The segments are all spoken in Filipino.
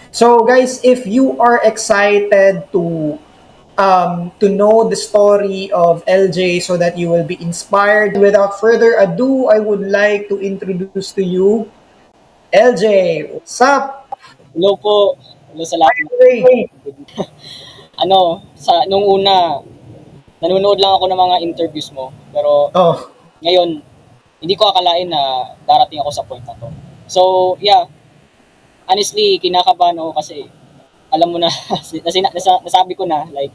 So guys, if you are excited to know the story of LJ so that you will be inspired, without further ado, I would like to introduce to you LJ. What's up? Hello po. Hello sa lahat. Hey. Nung una, nanonood lang ako ng mga interviews mo. Pero Oh, ngayon, hindi ko akalain na darating ako sa point na to. So, yeah, honestly, kinakabahan ako kasi alam mo na, nasabi ko na, like,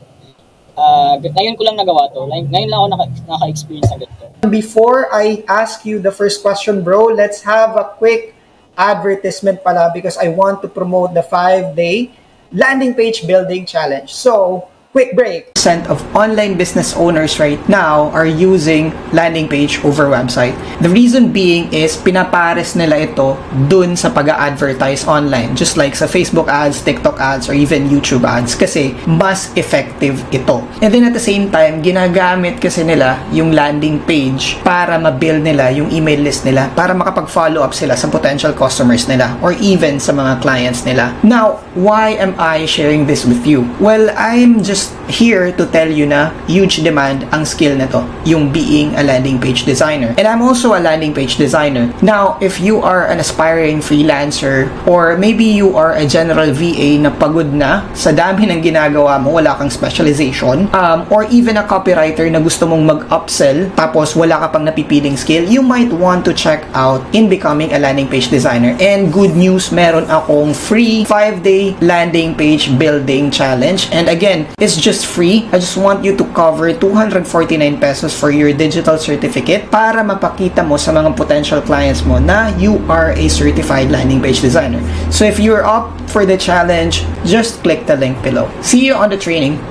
ngayon ko lang nagawa to. Like, ngayon lang ako naka-experience ng ganito. before I ask you the first question, bro, let's have a quick advertisement pala because I want to promote the 5-day landing page building challenge. So, quick break. Percent of online business owners right now are using landing page over website. The reason being is pinapares nila ito dun sa pag-advertise online, just like sa Facebook ads, TikTok ads, or even YouTube ads kasi mas effective ito. And then at the same time, ginagamit kasi nila yung landing page para ma-build nila yung email list nila para makapag-follow up sila sa potential customers nila or even sa mga clients nila. Now, why am I sharing this with you? Well, I'm just here to tell you na huge demand ang skill na to, yung being a landing page designer. And I'm also a landing page designer. Now, if you are an aspiring freelancer or maybe you are a general VA na pagod na sa dami ng ginagawa mo, wala kang specialization, or even a copywriter na gusto mong mag-upsell tapos wala ka pang napipiling skill, you might want to check out in becoming a landing page designer. And good news, meron akong free 5-day landing page building challenge. And again, it's just free. I just want you to cover 249 pesos for your digital certificate para mapakita mo sa mga potential clients mo na you are a certified landing page designer. So if you're up for the challenge, just click the link below. See you on the training.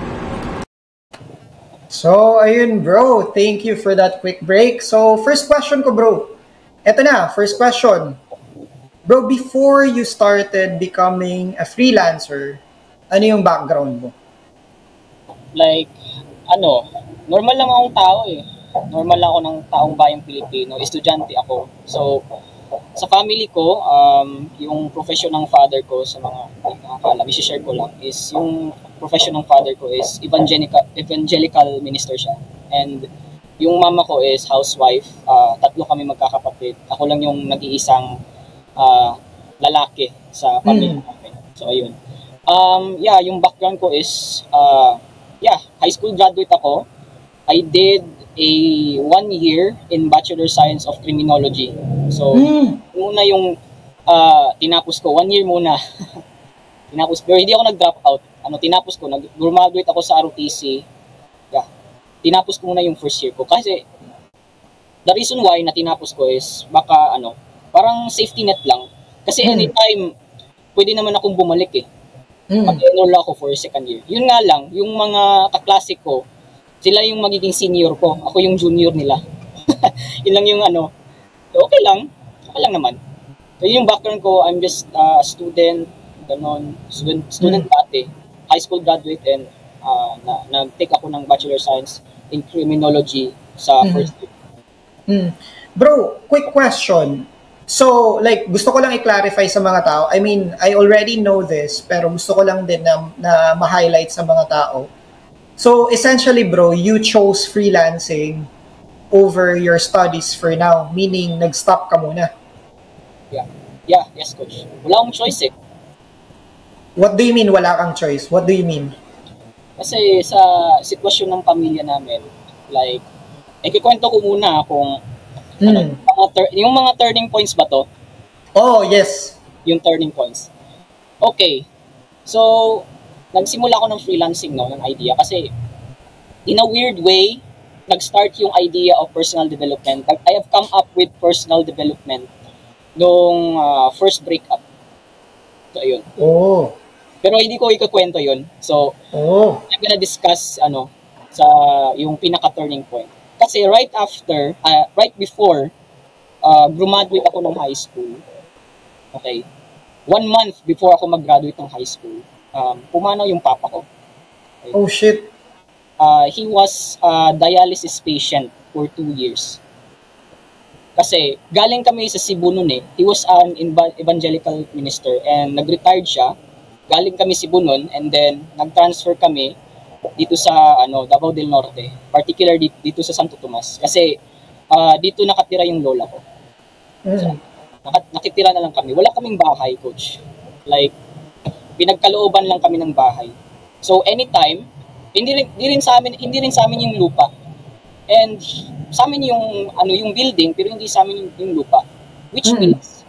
So, ayun bro, thank you for that quick break. So, first question ko bro. Eto na, first question. Bro, before you started becoming a freelancer, ano yung background mo? Like, normal lang akong tao eh. Normal lang ako ng taong bayang Pilipino. Estudyante ako. So, sa family ko, yung profession ng father ko, sa mga nakakaalam, i-share ko lang, is yung profession ng father ko is evangelical minister siya. And yung mama ko is housewife. Tatlo kami magkakapatid. Ako lang yung nag-iisang lalaki sa pamilya namin. So, ayun. Yung background ko is, high school graduate ako. I did a 1 year in Bachelor Science of Criminology. So, una yung tinapos ko, 1 year muna. Tinapos, pero hindi ako nag-drop out. Tinapos ko, graduate ako sa ROTC. Yeah. Tinapos ko muna yung first year ko. Kasi, the reason why na tinapos ko is, baka, parang safety net lang. Kasi anytime, pwede naman akong bumalik eh. Mag-enroll ako for second year. Yun nga lang, yung mga kaklase ko, sila yung magiging senior ko. Ako yung junior nila. Yun lang yung okay lang naman. So yun yung background ko, I'm just a student, student dati, high school graduate, and nag-take ako ng Bachelor Science in Criminology sa first year. Bro, quick question. So, like, gusto ko lang i-clarify sa mga tao. I mean, I already know this, pero gusto ko lang din na ma-highlight sa mga tao. So, essentially, bro, you chose freelancing over your studies for now, meaning nag-stop ka muna. Yes, coach. Wala akong choice eh. What do you mean wala kang choice? What do you mean? Kasi sa sitwasyon ng pamilya namin, like, ikikwento ko muna kung yung mga turning points ba to? Oh, yes. Yung turning points. Okay. So, nagsimula ako ng freelancing, ng idea. Kasi, in a weird way, nag-start yung idea of personal development. I have come up with personal development nung first breakup. So, ayun. Oh. Pero hindi ko ikakwento yun. So, I'm gonna discuss, sa yung pinaka-turning point. Kasi right before, graduate ako ng high school. Okay. 1 month before ako mag-graduate ng high school, pumanaw yung papa ko. Okay. Oh, shit. He was a dialysis patient for 2 years. Kasi galing kami sa Cebu noon eh. He was an evangelical minister and nag-retired siya. galing kami Cebu nun, and then nag-transfer kami dito sa Davao del Norte, particular dito sa Santo Tomas. Kasi dito nakatira yung lola ko. So, nakitira na lang kami. Wala kaming bahay, coach. Like, pinagkalooban lang kami ng bahay. So, anytime, hindi rin sa amin yung lupa. And sa amin yung building, pero hindi sa amin yung lupa. Which means,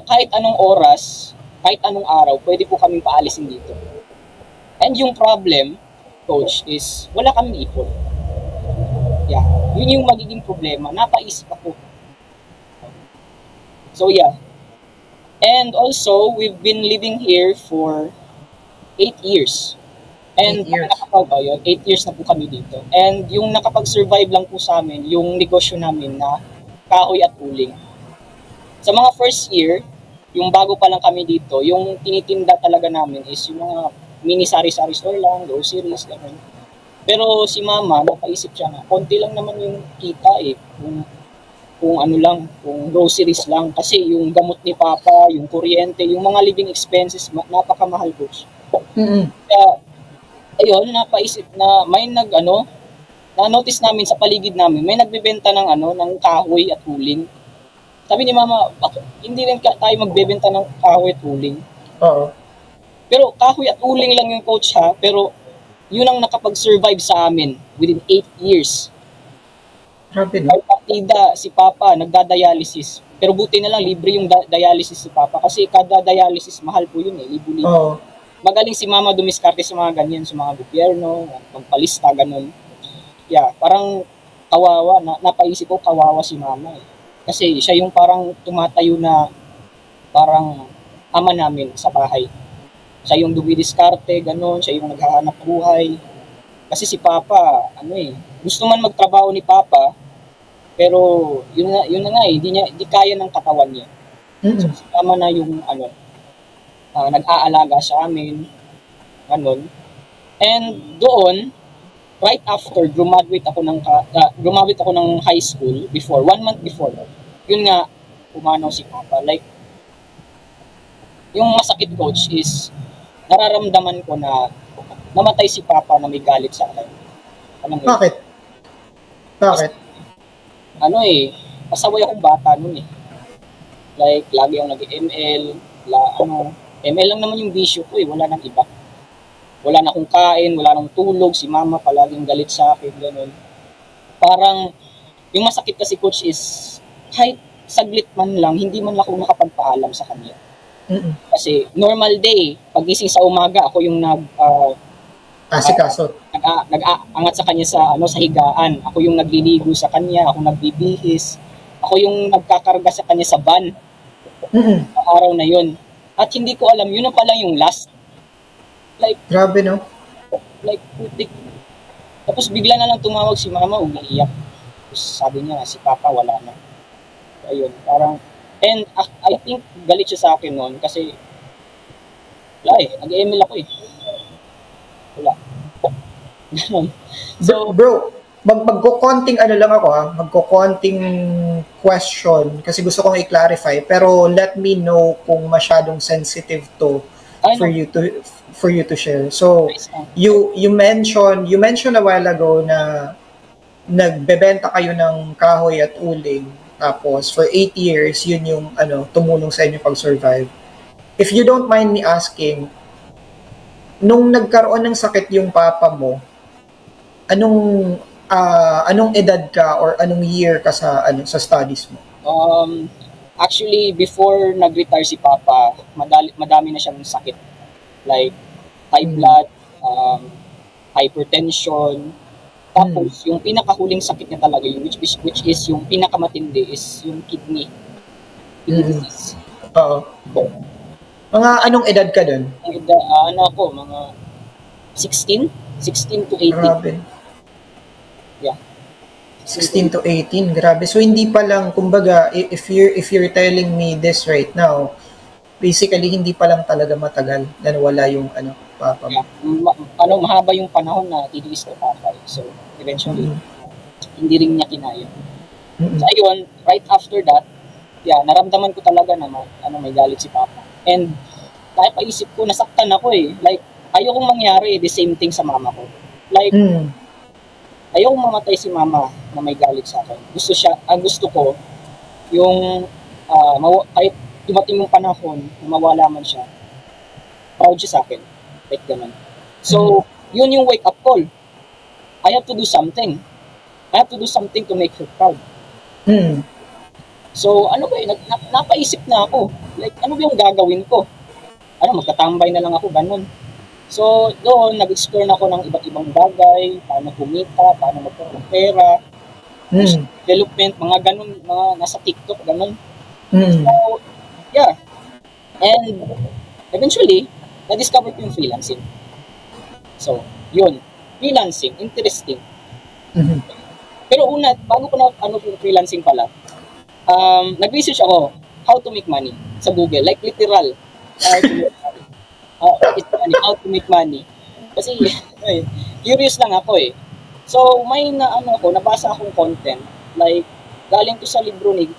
kahit anong oras, kahit anong araw, pwede po kaming paalisin dito. And yung problem, coach, is wala kaming ipon. Yeah, yun yung magiging problema. Napaisip ako. So yeah. And also, we've been living here for 8 years. And 8 years. 8 years na po kami dito. And yung nakapag-survive lang po sa amin, yung negosyo namin na kahoy at uling. Sa mga first year, yung bago pa lang kami dito, yung tinitinda talaga namin is yung mga mini sari-sari store lang, groceries, gano'n. Pero si mama, napaisip siya na, konti lang naman yung kita eh. Kung groceries lang. Kasi yung gamot ni Papa, yung kuryente, yung mga living expenses, napakamahal po. Kaya, ayun, napaisip na may na-notice namin sa paligid namin, may nagbebenta ng kahoy at uling. Sabi ni Mama, bakit hindi rin tayo magbebenta ng kahoy at uling? Oo. Pero kahoy at uling lang yung coach ha, pero yun ang nakapag-survive sa amin within 8 years. Grabe, no? May partida, si Papa, nagda-dialysis. Pero buti na lang, libre yung dialysis si Papa. Kasi kada dialysis, mahal po yun eh, libo-libo. Oo. Magaling si Mama dumiskarte sa mga ganyan, sa mga gobyerno, magpalista, ganun. Yeah, parang kawawa, napaisip ko kawawa si Mama eh. Kasi siya yung parang tumatayo na parang ama namin sa bahay. Siya yung dumidiskarte, ganun, siya yung naghahanap buhay. Kasi si Papa, gusto man magtrabaho ni Papa, pero yun na nga eh, di kaya ng katawan niya. So si Mama na yung nag-aalaga sa amin, ganun. And doon, right after graduate ako ng high school before, 1 month before, yun nga, pumanaw si Papa. Like, yung masakit coach is, nararamdaman ko na namatay si Papa na may galit sa akin. Bakit? Bakit? Pasaway akong bata nun eh. Like, lagi akong nag-ML, ML lang naman yung bisyo ko eh, wala nang iba. Wala na akong kain, wala nang tulog, si Mama palaging galit sa akin, gano'n. Parang, yung masakit kasi coach is, kahit saglit man lang, hindi man ako nakapagpaalam sa kanya. Kasi normal day, pagising sa umaga, ako yung asikaso. Nag-aangat sa kanya sa higaan. Ako yung nagliligo sa kanya, ako nagbibihis. Ako yung nagkakarga sa kanya sa van. Sa araw na yun. At hindi ko alam, yun na pala yung last. Like, grabe, no? Like, putik. Tapos bigla na lang tumawag si Mama, umiiyak. Tapos sabi niya, si Papa wala na. Ayun, parang, and I think galit siya sa akin noon kasi wala eh, nag-email ako eh. Wala. So, bro, magko-konting lang ako ha, magko-konting question kasi gusto kong i-clarify pero let me know kung masyadong sensitive to for you to share. So, you mentioned a while ago na nagbebenta kayo ng kahoy at uling tapos for 8 years yun yung tumulong sa inyo pag-survive. If you don't mind me asking, nung nagkaroon ng sakit yung papa mo, anong edad ka or anong year ka sa studies mo? Actually, before nag-retire si Papa, madami na siyang sakit. Like high blood, hypertension. Tapos yung pinakahuling sakit niya talaga yung which is yung pinakamatindi is yung kidney disease. Oo. Mga anong edad ka doon? Mga 16 to 18. Grabe. Yeah. 16 to 18, grabe. So hindi pa lang, kumbaga, if you're telling me this right now, basically hindi pa lang talaga matagal na wala yung papa mo. Yeah. Mahaba yung panahon na titiis ko Papa. So eventually hindi rin niya kinaya. So ayun, right after that, yeah, naramdaman ko talaga na may galit si Papa. And kaya paisip ko, nasaktan ako eh. Like, ayokong mangyari the same thing sa mama ko. Like, ayokong mamatay si mama na may galit sa akin. Ang gusto ko, yung, kahit dumating yung panahon na mawala man siya, proud siya sa akin. Like, ganun. So, yun yung wake up call. I have to do something. I have to do something to make her proud. So, ano ba eh, napaisip na ako. Like, ano ba yung gagawin ko? Magtatambay na lang ako, ganun. So, doon, nag-explore na ako ng iba't ibang bagay, paano kumita, paano magkaroon ng pera, development, mga ganun, mga nasa TikTok, ganun. So, yeah. And, eventually, na-discover ko yung freelancing. So, yun. Freelancing, interesting. Pero una, bago ko na yung freelancing pala, nag-research ako how to make money sa Google. Like, literal. How to make money. Kasi, curious lang ako eh. So, may nabasa akong content. Like, galing to sa libro ni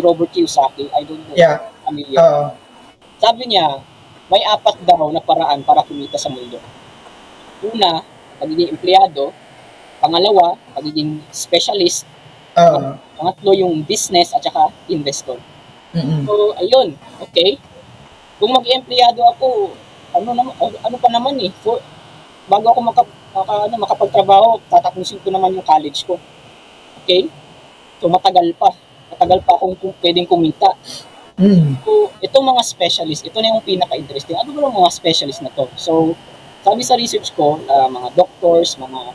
Robert Kiyosaki. I don't know. Yeah. Familiar. Sabi niya, may 4 daw na paraan para kumita sa mundo. Una, pagiging empleyado. Pangalawa, pagiging specialist. Pangatlo, yung business at saka investor. So, ayun. Okay. Kung mag-empleyado ako, ano pa naman eh. Bago ako makapagtrabaho, tatapusin ko naman yung college ko. Okay? So, matagal pa. Matagal pa akong pwedeng kumita. So, itong mga specialist, ito na yung pinaka-interesting. Ano ba yung mga specialist na to? So, sabi sa research ko, mga doctors, mga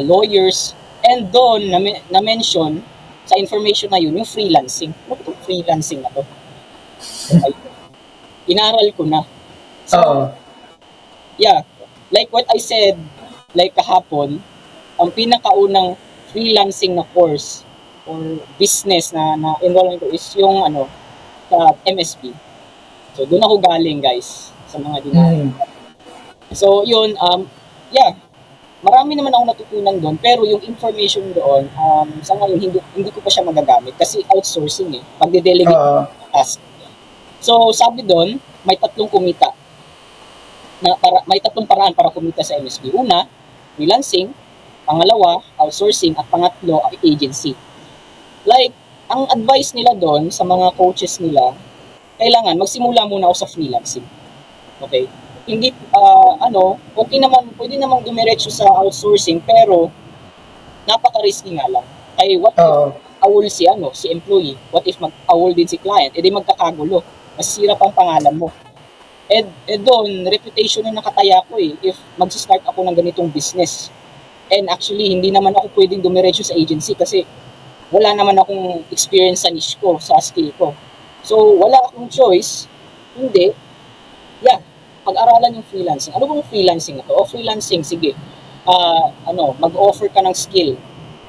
lawyers, and doon na-mention sa information na yun, yung freelancing. Ano ba itong freelancing na to? So, inaral ko na. So, yeah, like what I said, like kahapon, ang pinakaunang freelancing na course or business na enrollment ko is yung sa MSP. So, doon ako galing, guys, sa mga dinari. So, yun, yeah, marami naman ako natutunan doon, pero yung information doon, sa ngayon, hindi ko pa siya magagamit kasi outsourcing eh, pagde-delegate ng task. So, sabi doon, may 3 paraan para kumita sa MSP. Una, freelancing. Pangalawa, outsourcing. At pangatlo, agency. Like, ang advice nila doon sa mga coaches nila, kailangan magsimula muna ako sa freelancing. Okay? Hindi, okay naman, pwede naman dumiretso sa outsourcing, pero napaka-risky nga lang. Kaya what if awol si employee? What if mag-awol din si client? E di magkakagulo. Masisira pang pangalan mo. Doon, reputation na nakataya ko eh, if mag-start ako ng ganitong business. And actually, hindi naman ako pwedeng dumiretso sa agency kasi wala naman akong experience sa niche ko, sa skill ko. So, wala akong choice. Hindi. Yeah, pag-aralan yung freelancing. Ano bang freelancing na to? Freelancing, sige. Mag-offer ka ng skill,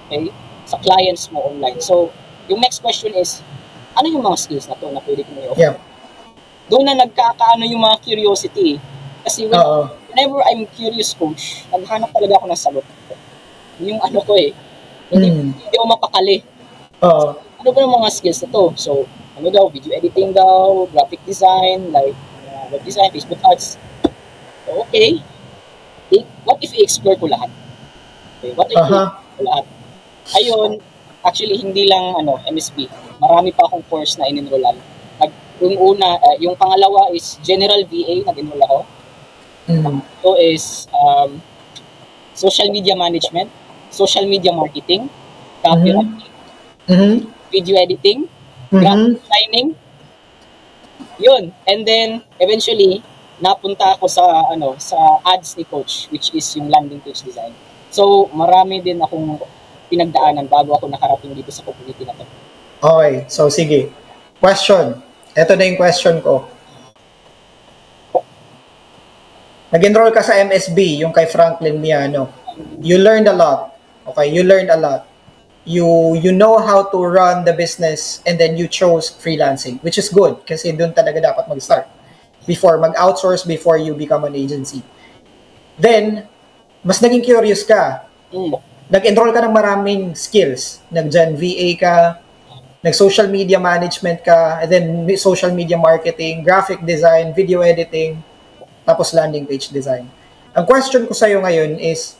okay, sa clients mo online. So, yung next question is, ano yung mga skills na to na pwede ko may offer? Yeah. Doon na nagkakaano yung mga curiosity. Kasi whenever I'm curious, coach, naghanap talaga ako ng sagot. Yung ko eh. Hindi ako mapakali. Ano ba yung mga skills na to? So, video editing daw, graphic design, like web design, Facebook ads. So, okay. What if i-explore ko lahat? Okay, what if i-explore ko lahat? Ayun, actually, hindi lang MSP. Marami pa akong course na in-enrollan. Yung pangalawa is General VA, nag-enroll ako. Ito is social media management, social media marketing, copywriting, video editing, graphic designing. Yun. And then, eventually, napunta ako sa ads ni coach, which is yung landing page design. So, marami din akong pinagdaanan bago ako nakarating dito sa community na to. Okay. So, sige. Question. Ito na yung question ko. Nag-enroll ka sa MSB, yung kay Franklin Miano. You learned a lot. Okay, you learned a lot. You know how to run the business and then you chose freelancing, which is good kasi doon talaga dapat mag-start. Mag-outsource before you become an agency. Then, mas naging curious ka. Nag-enroll ka ng maraming skills. Nag-Gen VA ka, nag-social media management ka, and then social media marketing, graphic design, video editing, tapos landing page design. Ang question ko sa'yo ngayon is,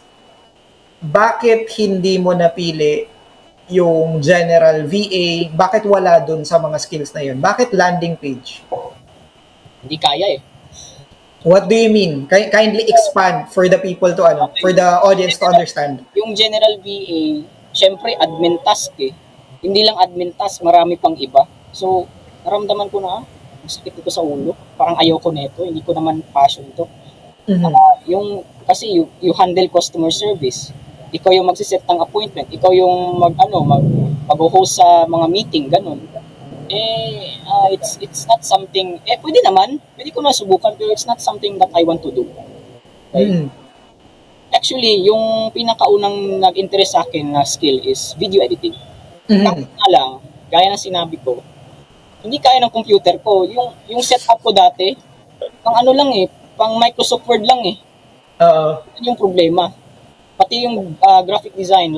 bakit hindi mo napili yung general VA? Bakit wala dun sa mga skills na yun? Bakit landing page? Hindi kaya eh. What do you mean? Kindly expand for the people to for the audience to understand. Yung general VA, syempre admin task eh. Hindi lang admin task, marami pang iba. So, naramdaman ko na, masakit ito sa ulo. Parang ayaw ko nito, hindi ko naman passion to. Kasi you handle customer service. Ikaw yung magsiset ng appointment, ikaw yung mag-host sa mga meeting, ganun. It's not something, pwede ko na subukan, pero it's not something that I want to do. Okay? Actually, yung pinakaunang nag-interest sa akin na skill is video editing. Tapos na lang, gaya ng sinabi ko, hindi kaya ng computer ko. Yung setup ko dati, pang pang Microsoft Word lang eh. Yun yung problema. Pati yung graphic design,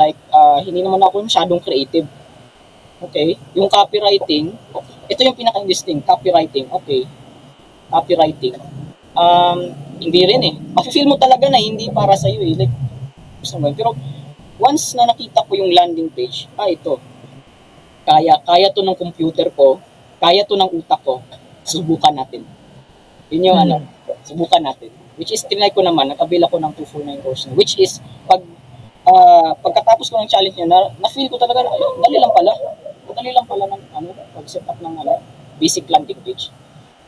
hindi naman ako masyadong creative. Okay? Yung copywriting, ito yung pinaka-interesting, copywriting. Okay. Copywriting. Hindi rin eh. Mafe-feel mo talaga na hindi para sa'yo eh. Gusto mo. Pero, once na nakita ko yung landing page, ito. Kaya to ng computer ko, kaya to ng utak ko, subukan natin. Yun yung subukan natin. Which is, tinry ko naman, nakabila ko ng 249 course na. Which is, pagkatapos ko ng challenge niya, na-feel ko talaga na, dali lang pala ng pag-set up ng basic landing page.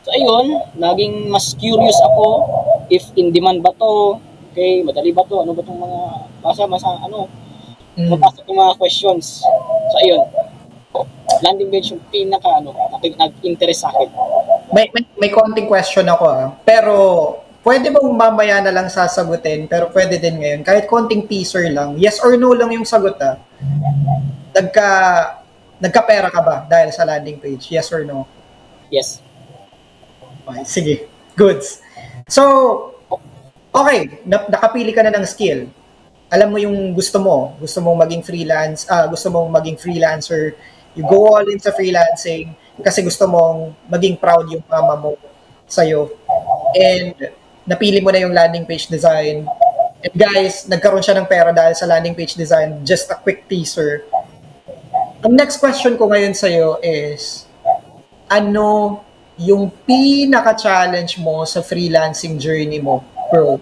So ayun, naging mas curious ako if in demand ba to, okay, madali ba to, ano ba tong mga mapasok yung mga questions. So ayun, landing page yung nag-interest sa akin. May konting question ako pero pwede bang mamaya na lang sasagutin, pero pwede din ngayon, kahit konting teaser lang, yes or no lang yung sagot Nagkapera ka ba dahil sa landing page? Yes or no? Yes. Okay, sige. Goods. So, okay. Nakapili ka na ng skill. Alam mo yung gusto mo. Gusto mong maging freelancer. You go all in sa freelancing kasi gusto mong maging proud yung mama mo sa'yo. And napili mo na yung landing page design. And guys, nagkaroon siya ng pera dahil sa landing page design. Just a quick teaser. Ang next question ko ngayon sa'yo is, ano yung pinaka-challenge mo sa freelancing journey mo, bro?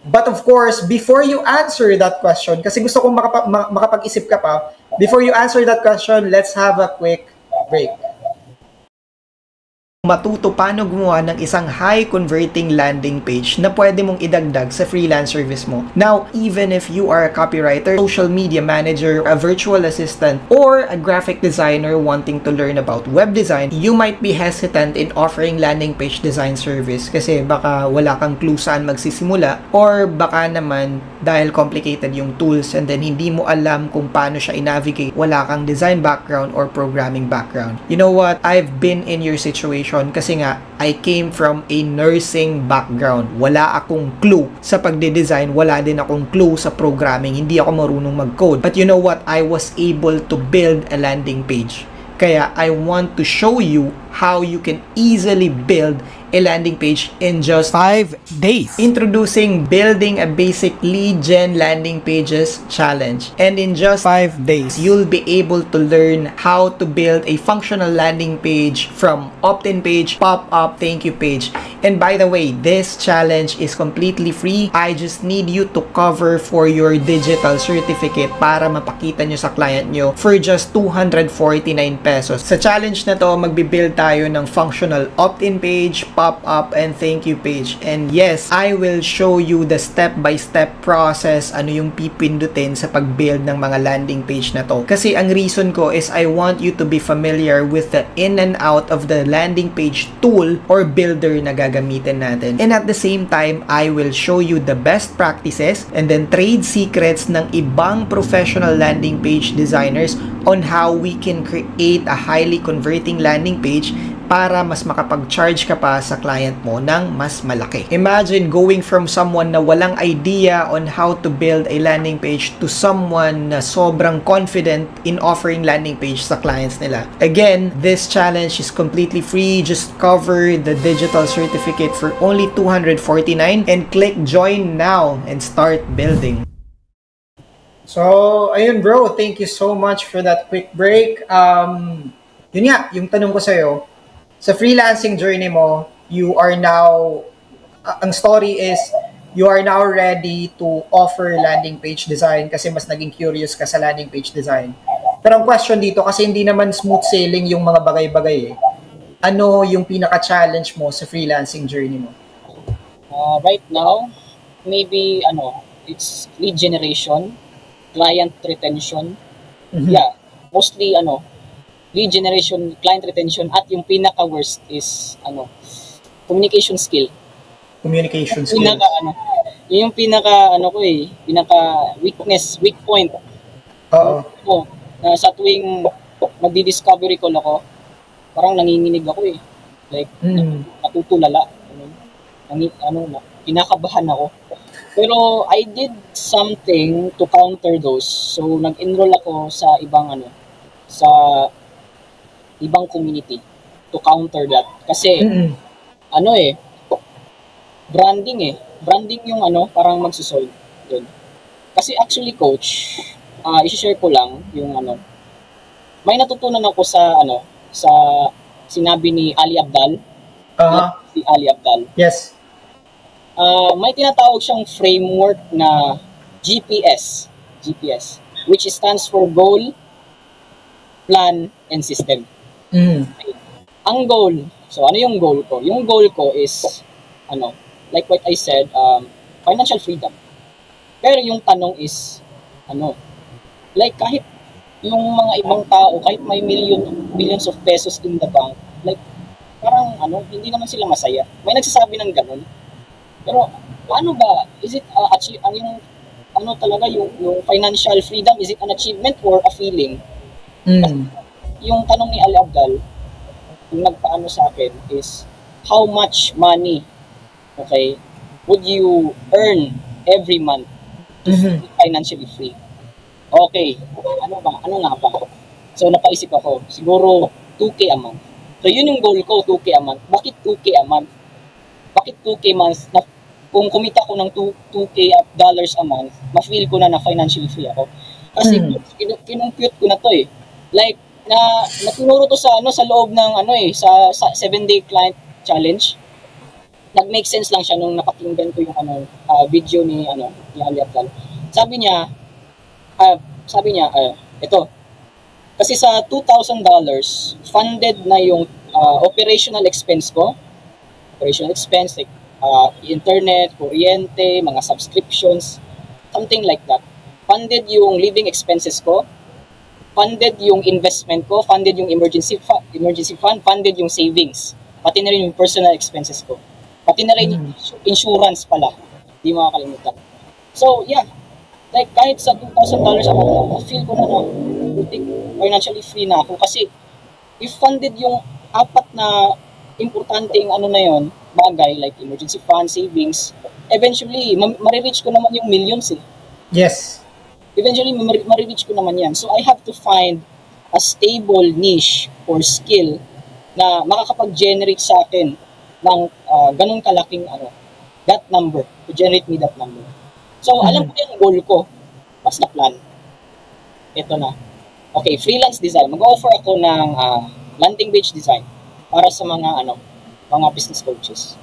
But of course, before you answer that question, kasi gusto kong makapag-isip ka pa, before you answer that question, let's have a quick break. Matuto paano gumawa ng isang high converting landing page na pwede mong idagdag sa freelance service mo. Now, even if you are a copywriter, social media manager, a virtual assistant, or a graphic designer wanting to learn about web design, you might be hesitant in offering landing page design service kasi baka wala kang clue saan magsisimula, or baka naman dahil complicated yung tools and then hindi mo alam kung paano siya i-navigate, wala kang design background or programming background. You know what? I've been in your situation kasi nga, I came from a nursing background. Wala akong clue sa pagde-design, wala din akong clue sa programming, hindi ako marunong mag-code. But you know what? I was able to build a landing page. Kaya I want to show you how you can easily build a landing page in just 5 days. Introducing Building a Basic Lead Gen Landing Pages Challenge. And in just 5 days, you'll be able to learn how to build a functional landing page from opt-in page, pop-up, thank you page. And by the way, this challenge is completely free. I just need you to cover for your digital certificate para mapakita nyo sa client nyo for just 249 pesos. Sa challenge na to, magbibuild tayo ng functional opt-in page, pop-up, and thank you page. And yes, I will show you the step-by-step process, ano yung pipindutin sa pag-build ng mga landing page na to. Kasi ang reason ko is I want you to be familiar with the in and out of the landing page tool or builder na gagamitin natin. And at the same time, I will show you the best practices and then trade secrets ng ibang professional landing page designers on how we can create a highly converting landing page para mas makapag-charge ka pa sa client mo ng mas malaki. Imagine going from someone na walang idea on how to build a landing page to someone na sobrang confident in offering landing page sa clients nila. Again, this challenge is completely free. Just cover the digital certificate for only $249 and click join now and start building. So, ayun bro, thank you so much for that quick break. Yun nga, yung tanong ko sa'yo, sa freelancing journey mo, you are now, ang story is, you are now ready to offer landing page design kasi mas naging curious ka sa landing page design. Pero ang question dito, kasi hindi naman smooth sailing yung mga bagay-bagay eh. Ano yung pinaka-challenge mo sa freelancing journey mo? Right now, maybe, it's lead generation, client retention. Yeah, mostly lead generation, client retention, at yung pinaka-worst is communication skill. Communication skill. Yung pinaka weak point. Oo. Sa tuwing magdi-discovery call ako, parang nanginginig ako eh. Like, natutulala. Kinakabahan ako. Pero I did something to counter those. So nag-enroll ako sa ibang community to counter that. Kasi branding yung parang magsusolve doon. Kasi actually coach, i-share ko lang yung may natutunan ako sa sinabi ni Ali Abdal. Si Ali Abdal. Yes. May tinatawag siyang framework na GPS, which stands for goal, plan, and system. Ang goal, so ano yung goal ko? Yung goal ko is, like what I said, financial freedom. Pero yung tanong is, like kahit yung mga ibang tao, kahit may millions of pesos in the bank, like parang hindi naman sila masaya. May nagsasabi ng ganun. Pero paano ba? Is it talaga yung financial freedom? Is it an achievement or a feeling? Yung tanong ni Ali Abdal, yung nagpaano sa akin is, how much money, would you earn every month to be financially free? Okay, ano nga ba? So napaisip ako, siguro 2K a month. So yun yung goal ko, 2K a month. Bakit 2K a month? Bakit 2K months? Kung kumita ko ng $2K a month, ma-feel ko na financially free ako. Kasi kinumpute ko na to eh. Like, natinuro to sa loob ng sa 7-day client challenge. Nag-make sense lang siya nung napakinggan ko yung video ni Ali Abdal. Sabi niya, ito, kasi sa $2,000, funded na yung operational expense ko. Operational expense, like internet, kuryente, mga subscriptions, something like that. Funded yung living expenses ko, funded yung investment ko, funded yung emergency fund, funded yung savings, pati na rin yung personal expenses ko. Pati na rin yung insurance pala, di makakalimutan. So, yeah, like kahit sa $2,000 ako, feel ko na financially free na ako kasi if funded yung apat na importanteng bagay like emergency fund, savings, eventually ma-reach ko naman yung millions eh. Yes. Eventually ma-reach ko naman yan. So I have to find a stable niche or skill na makakapag-generate sa akin ng ganun kalaking that number, to generate me that number. So alam ko yung goal ko. What's the plan? Ito na. Okay, freelance design. Mag-offer ako ng landing page design para sa mga mga business coaches.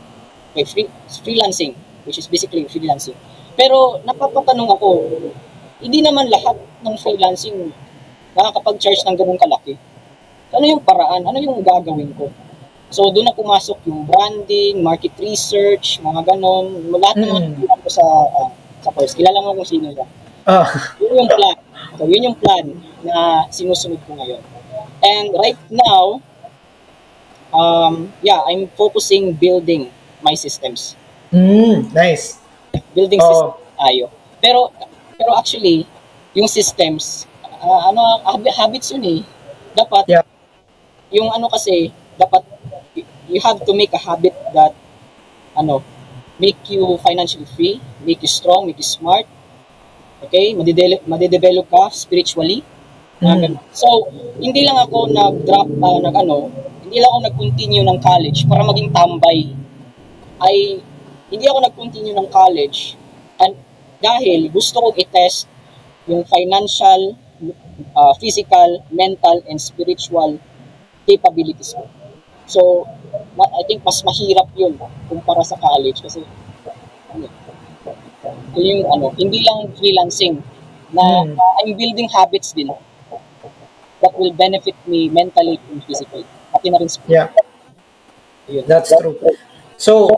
Okay, freelancing, which is basically freelancing. Pero napapatanong ako, hindi naman lahat ng freelancing nakakapag-charge ng ganung kalaki. Ano yung paraan? Ano yung gagawin ko? So doon na pumasok yung branding, market research, mga ganon. Lahat ng mga kilala ko sa course. Kilala mo kung sino yan. Yun yung plan. So yun yung plan na sinusunod ko ngayon. And right now, I'm focusing building my systems. Nice. Building systems tayo. Pero actually, yung systems, habits yun eh. Dapat, yung kasi, dapat you have to make a habit that ano, make you financially free, make you strong, make you smart. Okay? Madedevelop ka spiritually. So, hindi lang ako hindi lang ako nag-continue ng college para maging tambay. Hindi ako nag-continue ng college dahil gusto kong i-test yung financial, physical, mental, and spiritual capabilities ko. So, I think mas mahirap yun kumpara sa college kasi hindi lang freelancing na I'm building habits din that will benefit me mentally and physically. Pati na rin Yeah. That's true. So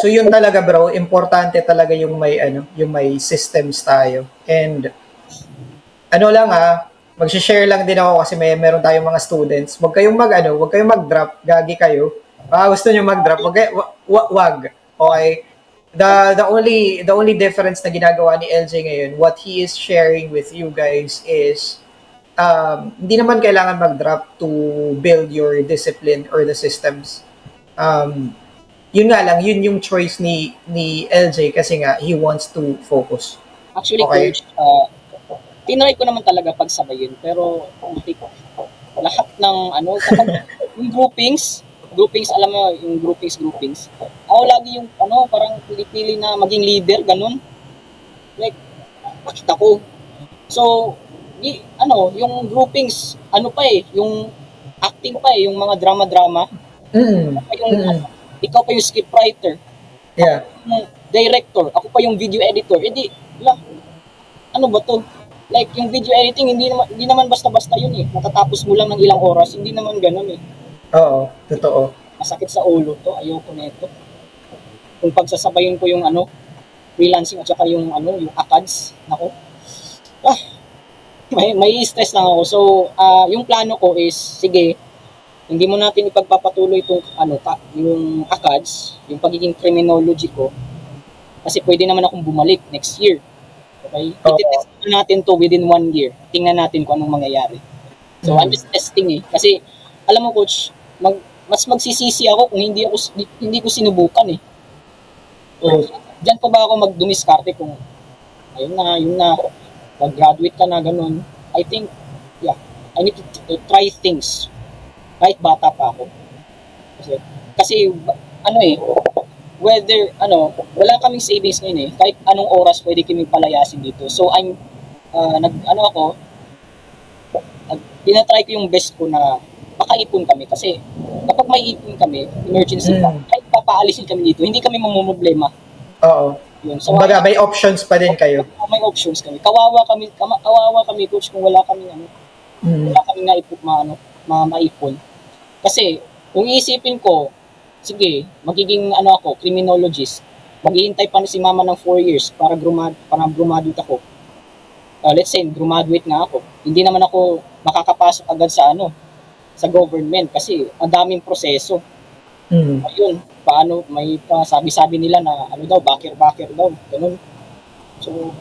yun talaga bro, importante talaga yung may systems tayo. And mag-share lang din ako kasi meron tayong mga students. Huwag kayong mag-drop, gagi kayo. Gusto niyo mag-drop, wag. Okay? The only difference na ginagawa ni LJ ngayon, what he is sharing with you guys is hindi naman kailangan mag-drop to build your discipline or the systems. Yun nga lang, yun yung choice ni LJ kasi nga he wants to focus. Actually, okay. Coach, tinry ko naman talaga pagsabayin pero lahat ng yung groupings, alam mo yung groupings. Ako lagi yung parang pili na maging leader, ganun. Like, bakit ako? So, yung groupings, yung acting pa yung mga drama. Ikaw pa yung scriptwriter. Yeah. Ako yung director, ako pa yung video editor. Ano ba to? Like, yung video editing, hindi naman basta-basta yun eh. Matatapos mo lang ng ilang oras, hindi naman ganun eh. Oo, totoo. Masakit sa ulo to, ayoko nito. Kung pagsasabayin ko yung freelancing at saka yung ACADS, nako. May stress lang ako. So, yung plano ko is, sige, hindi mo natin ipagpapatuloy itong yung ACADS, yung pagiging criminology ko, kasi pwede naman akong bumalik next year. Okay? I-test natin to within 1 year. Tingnan natin kung anong mangyayari. So, I'm just testing eh. Kasi, alam mo coach, mas magsisisi ako kung hindi ko sinubukan eh. So, diyan pa ba ako magdumiskarte kung ayun na, pag-graduate ka na, ganun. I think, I need to try things. Kahit bata pa ako. Kasi whether, wala kaming savings ngayon eh. Kahit anong oras pwede kaming palayasin dito. So, tinatry ko yung best ko na makaipon kami. Kasi, kapag may ipon kami, emergency pa, kahit papaalisin kami dito, hindi kami mamumblema. Oo. Yun. So, may options pa din kayo. May options kami. Kawawa kami coach kung wala kami wala kami maipon. Kasi kung iisipin ko, sige, magiging criminologist. Maghihintay pa si mama ng 4 years para graduate ako. Let's say graduate na ako. Hindi naman ako makakapasok agad sa government kasi ang daming proseso. Ayun, paano may sabi nila na backer daw, ganun. So,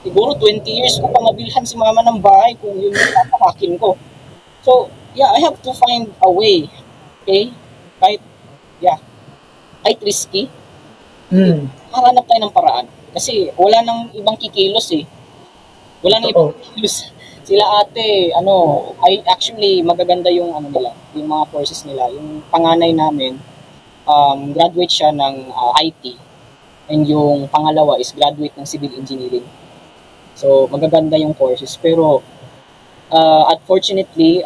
siguro 20 years ko pa mabilhan si mama ng bahay kung yun yung papahakin ko. So, I have to find a way. Okay? Kahit risky. Hanap tayo ng paraan. Kasi wala nang ibang kikilos eh. Wala nang ibang kikilos. Sila ate, actually magaganda yung nila, yung mga courses nila. Yung panganay namin, graduate siya ng IT. And yung pangalawa is graduate ng civil engineering. So, magaganda yung courses. Pero, unfortunately,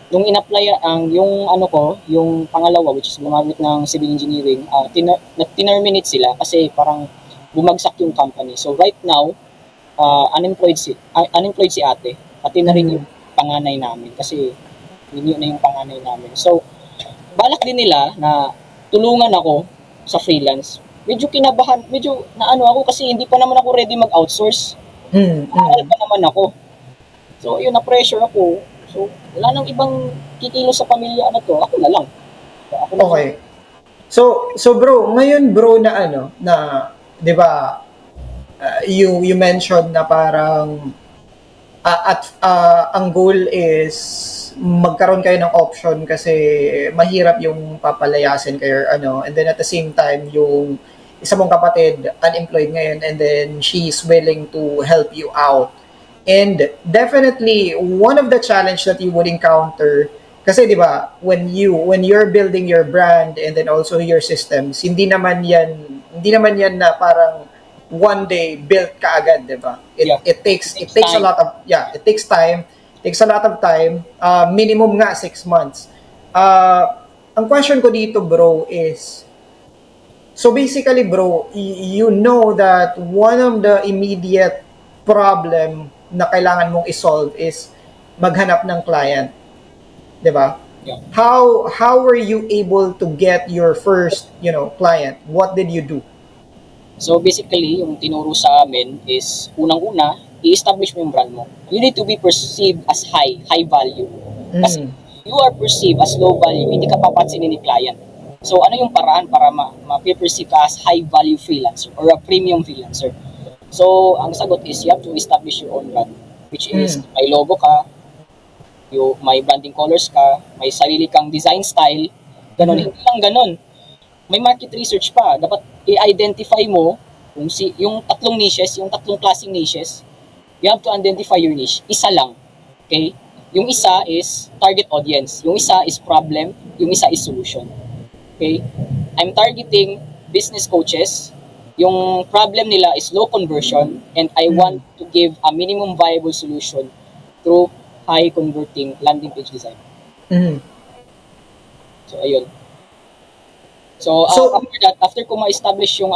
nung in-apply, yung pangalawa, which is gumamit ng civil engineering, terminate sila kasi parang bumagsak yung company. So, right now, unemployed si ate. Pati na rin yung panganay namin kasi yun na yung panganay namin. So, balak din nila na tulungan ako sa freelance. Medyo kinabahan, ako kasi hindi pa naman ako ready mag-outsource. Mahal pa naman ako. So, yun, na-pressure ako. So, wala nang ibang kikilos sa pamilya to. Ako na lang. Okay. So bro, ngayon bro na 'di ba, you mentioned na parang ang goal is magkaroon kayo ng option kasi mahirap yung papalayasin kayo or ano. And then at the same time, yung isa mong kapatid unemployed ngayon and then she's willing to help you out. And definitely one of the challenge that you would encounter kasi 'di ba when you're building your brand and then also your systems, hindi naman yan na parang one day built kaagad, 'di ba? It takes a lot of it takes time. Takes a lot of time. Minimum nga 6 months. Ang question ko dito, bro, is so basically, bro, you know that one of the immediate problem na kailangan mong isolve is maghanap ng client, 'di ba? Yeah. How were you able to get your first, client? What did you do? So basically, yung tinuro sa amin is unang-una, i-establish mo yung brand mo. You need to be perceived as high value. Kasi you are perceived as low value, hindi ka papansinin ni client. So ano yung paraan para ma-perceive ka as high value freelancer or a premium freelancer? So ang sagot is you have to establish your own brand, which is may logo ka, may branding colors ka, may sarili kang design style, ganun. Hindi lang ganun. May market research pa. Dapat i-identify mo yung tatlong niches, yung tatlong klaseng niches. You have to identify your niche. Isa lang. Okay? Yung isa is target audience. Yung isa is problem. Yung isa is solution. Okay? I'm targeting business coaches. Yung problem nila is low conversion and I want to give a minimum viable solution through high converting landing page design. So, ayun. So, after that, after ko ma-establish yung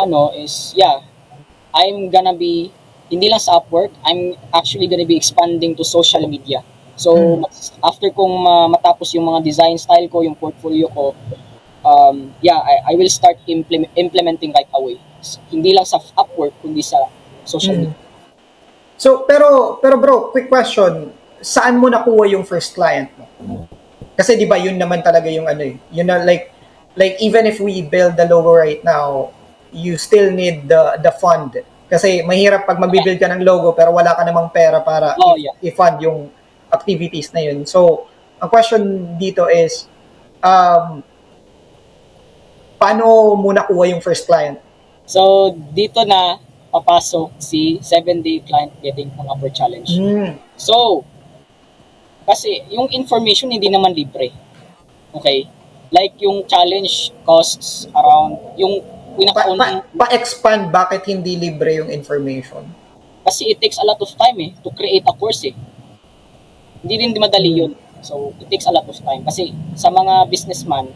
I'm gonna be hindi lang sa Upwork, I'm actually gonna be expanding to social media. So, after kong matapos yung mga design style ko, yung portfolio ko, I will start implementing right away. Hindi lang sa Upwork, kundi sa social media. So, pero bro, quick question. Saan mo nakuha yung first client mo? Kasi di ba yun naman talaga yung yun na like even if we build the logo right now, you still need the fund. Kasi mahirap pag mag-build ka ng logo pero wala ka namang pera para i-fund yung activities na yun. So, ang question dito is, paano mo nakuha yung first client? So, dito na papasok si 7-day client getting on Upwork challenge. So, kasi yung information hindi naman libre. Okay? Like yung challenge costs around yung Pa-expand bakit hindi libre yung information? Kasi it takes a lot of time to create a course Hindi rin madali yun. So, it takes a lot of time. Kasi sa mga businessman,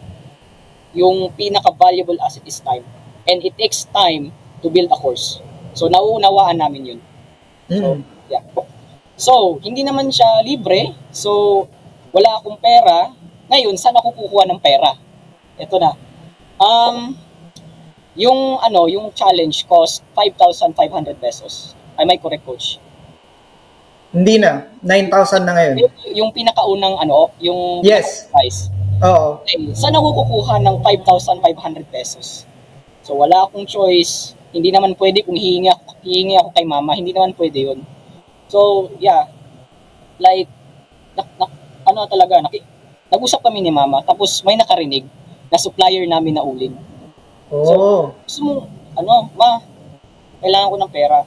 yung pinaka-valuable asset is time. And it takes time to build a course. So, nauunawaan namin yun. So, yeah. So, hindi naman siya libre. So, wala akong pera. Ngayon, saan ako kukuha ng pera? Ito na. Yung challenge cost 5,500 pesos. Am I correct, coach? Hindi na. 9,000 na ngayon. Yung pinakaunang yung yes. Price. Oo. Okay. Saan ako kukuha ng 5,500 pesos? So wala akong choice. Hindi naman pwede kung hihingi ako kay mama, hindi naman pwede 'yun. So, yeah. Like nag-usap kami ni mama tapos may nakarinig na supplier namin na uling. So, gusto mo, ma, kailangan ko ng pera.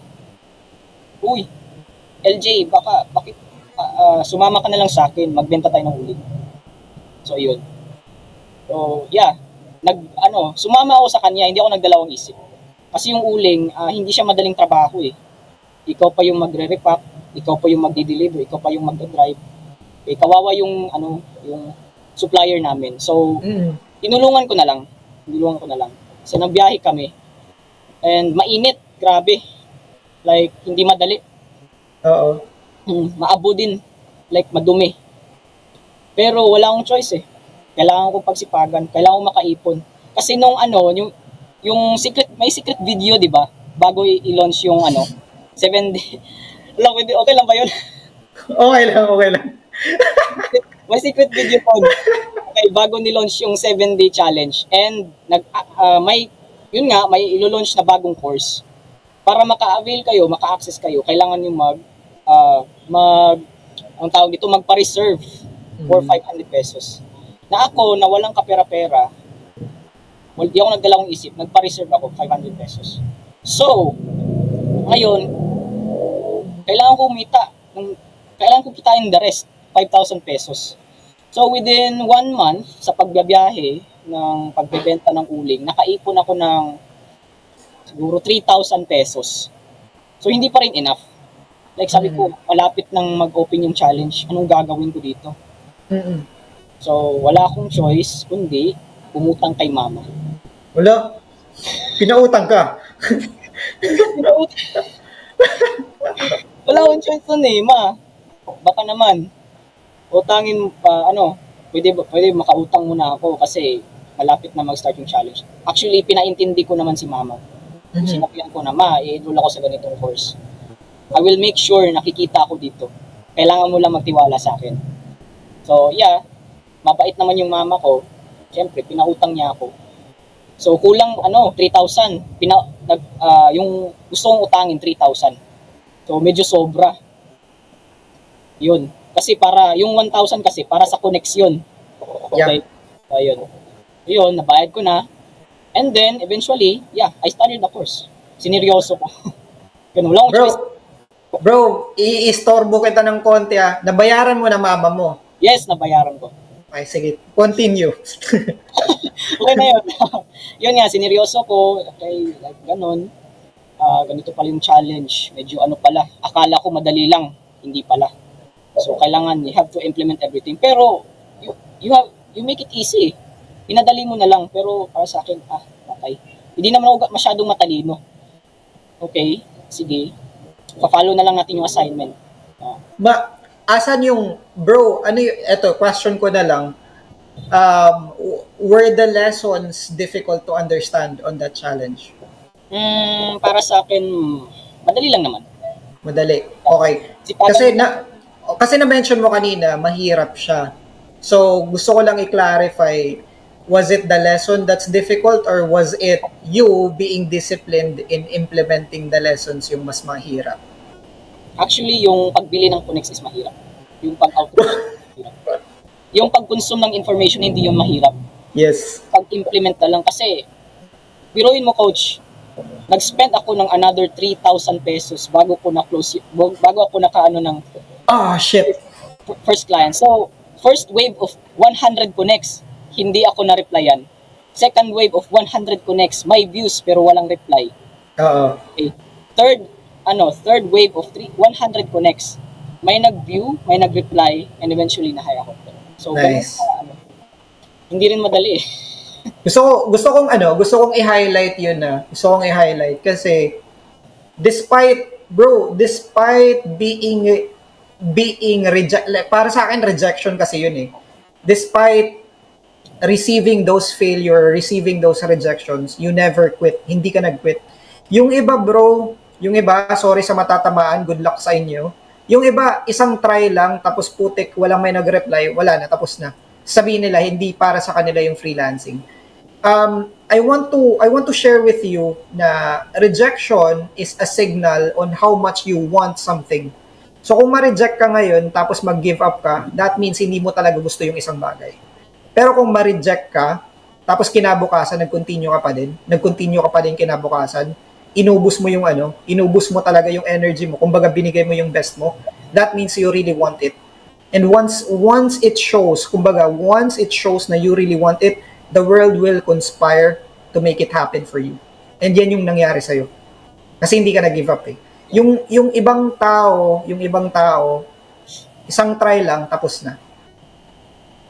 Uy, LJ, bakit sumama ka na lang sa akin, magbenta tayo ng uling. So, yun. So, yeah, sumama ako sa kanya, hindi ako nagdalawang isip. Kasi yung uling, hindi siya madaling trabaho Ikaw pa yung magre-repack, ikaw pa yung magdi-deliver, ikaw pa yung magdadrive. Kawawa yung, yung supplier namin. So, tinulungan ko na lang. So, nagbiyahe kami. And mainit, grabe. Like, hindi madali. Oo. Maabo din. Like, madumi. Pero wala akong choice Kailangan ko pagsipagan. Kailangan ko makaipon. Kasi nung yung may secret video, di ba? Bago i-launch yung 7-day. Okay lang ba yun? Okay lang. May secret video po. Okay, bago ni-launch yung 7-day challenge. And may ilo-launch na bagong course. Para maka-avail kayo, maka-access kayo, kailangan nyo ang tawag dito, magpa-reserve. or 500 pesos. Na ako, na walang kapera-pera, di ako nagdalawang isip, nagpa-reserve ako 500 pesos. So, ngayon, kailangan ko kumita, kailangan ko kitain the rest, 5,000 pesos. So, within 1 month, sa pagbabiyahe, ng pagbebenta ng uling, nakaipon ako ng siguro 3,000 pesos. So, hindi pa rin enough. Like sabi ko, malapit nang mag-open yung challenge. Anong gagawin ko dito? So, wala akong choice, kundi umutang kay mama. Wala? Pinautang ka? Wala akong choice nun eh, ma. Baka naman, utangin pa, pwede makautang muna ako kasi malapit na mag-start yung challenge. Actually, pinaintindi ko naman si mama. Sinabihan ko na, ma, i-enroll ako sa ganitong course. I will make sure nakikita ako dito. Kailangan mo lang magtiwala sa akin. So, yeah, mabait naman yung mama ko. Siyempre, pinautang niya ako. So, kulang, 3,000. Yung gusto kong utangin, 3,000. So, medyo sobra. Yun. Kasi yung 1,000 kasi, para sa connection. Okay? So, yun, nabayad ko na. And then, eventually, yeah, I started the course. Sineryoso ko. Ganun lang. Bro, i-istorbo kita ng konti Nabayaran mo na mama mo? Yes, nabayaran ko. Okay, sige. Continue. Okay na yun. Yun nga, sineryoso ko. Okay, like, ganun. Ganito pala yung challenge. Medyo pala. Akala ko madali lang. Hindi pala. So, kailangan, you have to implement everything. Pero, you make it easy. Pinadali mo na lang. Pero, para sa akin, okay. Hindi naman ako masyadong matalino. Okay, sige. Pa-follow na lang natin yung assignment. Asan yung, bro, eto, question ko na lang. Were the lessons difficult to understand on that challenge? Para sa akin, madali lang naman. Madali, okay. Kasi na-mention mo kanina, mahirap siya. So, gusto ko lang i-clarify, was it the lesson that's difficult or was it you being disciplined in implementing the lessons yung mas mahirap? Actually, yung pagbili ng Conex is mahirap. Yung pag-output mahirap. Yung pag-consume ng information, hindi yung mahirap. Yes. Pag-implement na lang. Kasi, biruin mo, coach, nag-spend ako ng another 3,000 pesos bago ako ng shit. First client. So, first wave of 100 connects, hindi ako na-replyan. Second wave of 100 connects, may views pero walang reply. Okay. Third wave of 100 connects, may nag-view, may nag-reply, and eventually na-hire ako. So, nice. Hindi rin madali eh. Gusto kong i-highlight yun Gusto kong i-highlight kasi despite being para sa akin rejection kasi yun despite receiving those failure, receiving those rejections, you never quit. Hindi ka nag-quit. Yung iba, sorry sa matatamaan, good luck sa inyo. Yung iba, isang try lang, tapos putik, walang may nag-reply, wala na, tapos na. Sabihin nila, hindi para sa kanila yung freelancing. I want to share with you na rejection is a signal on how much you want something. So kung ma-reject ka ngayon, tapos mag-give up ka, that means hindi mo talaga gusto yung isang bagay. Pero kung ma-reject ka, tapos kinabukasan, nag-continue ka pa din kinabukasan, inubos mo talaga yung energy mo, kumbaga binigay mo yung best mo, that means you really want it. And once it shows na you really want it, the world will conspire to make it happen for you. And yan yung nangyari sa'yo. Kasi hindi ka nag-give up Yung ibang tao, isang try lang, tapos na.